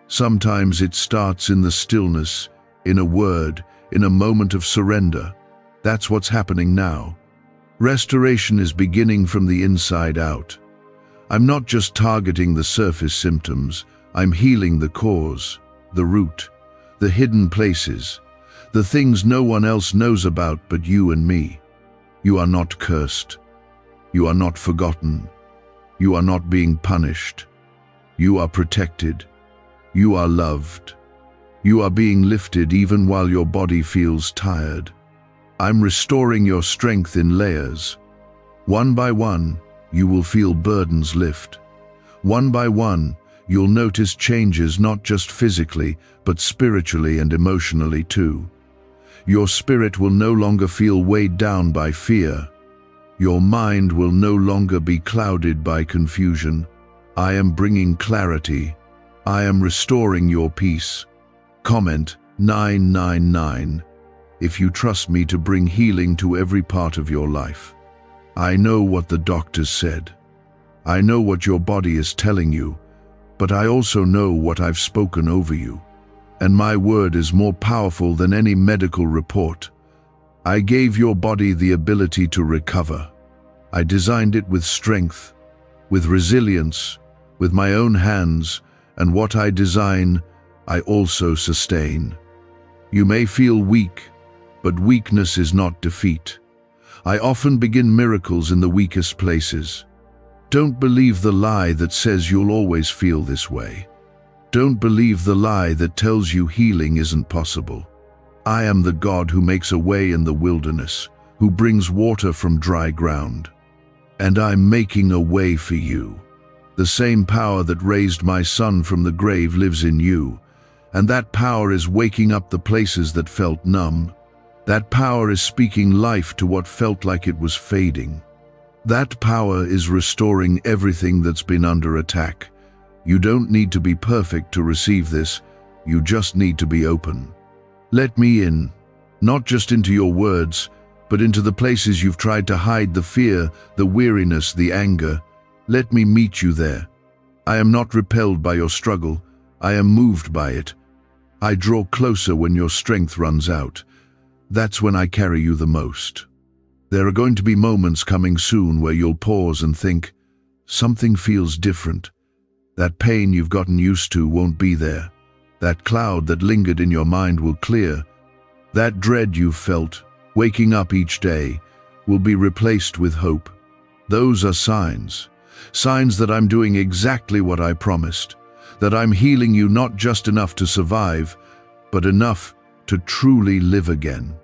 Sometimes it starts in the stillness, in a word, in a moment of surrender. That's what's happening now. Restoration is beginning from the inside out. I'm not just targeting the surface symptoms, I'm healing the cause, the root, the hidden places, the things no one else knows about but you and me. You are not cursed. You are not forgotten. You are not being punished. You are protected. You are loved. You are being lifted even while your body feels tired. I'm restoring your strength in layers. One by one, you will feel burdens lift. One by one, you'll notice changes not just physically, but spiritually and emotionally too. Your spirit will no longer feel weighed down by fear. Your mind will no longer be clouded by confusion. I am bringing clarity. I am restoring your peace. Comment 999 if you trust me to bring healing to every part of your life. I know what the doctors said. I know what your body is telling you, but I also know what I've spoken over you. And my word is more powerful than any medical report. I gave your body the ability to recover. I designed it with strength, with resilience, with my own hands, and what I design, I also sustain. You may feel weak, but weakness is not defeat. I often begin miracles in the weakest places. Don't believe the lie that says you'll always feel this way. Don't believe the lie that tells you healing isn't possible. I am the God who makes a way in the wilderness, who brings water from dry ground. And I'm making a way for you. The same power that raised my son from the grave lives in you, and that power is waking up the places that felt numb. That power is speaking life to what felt like it was fading. That power is restoring everything that's been under attack. You don't need to be perfect to receive this, you just need to be open. Let me in, not just into your words, but into the places you've tried to hide the fear, the weariness, the anger. Let me meet you there. I am not repelled by your struggle, I am moved by it. I draw closer when your strength runs out. That's when I carry you the most. There are going to be moments coming soon where you'll pause and think, something feels different. That pain you've gotten used to won't be there. That cloud that lingered in your mind will clear. That dread you've felt, waking up each day, will be replaced with hope. Those are signs. Signs that I'm doing exactly what I promised. That I'm healing you not just enough to survive, but enough to truly live again.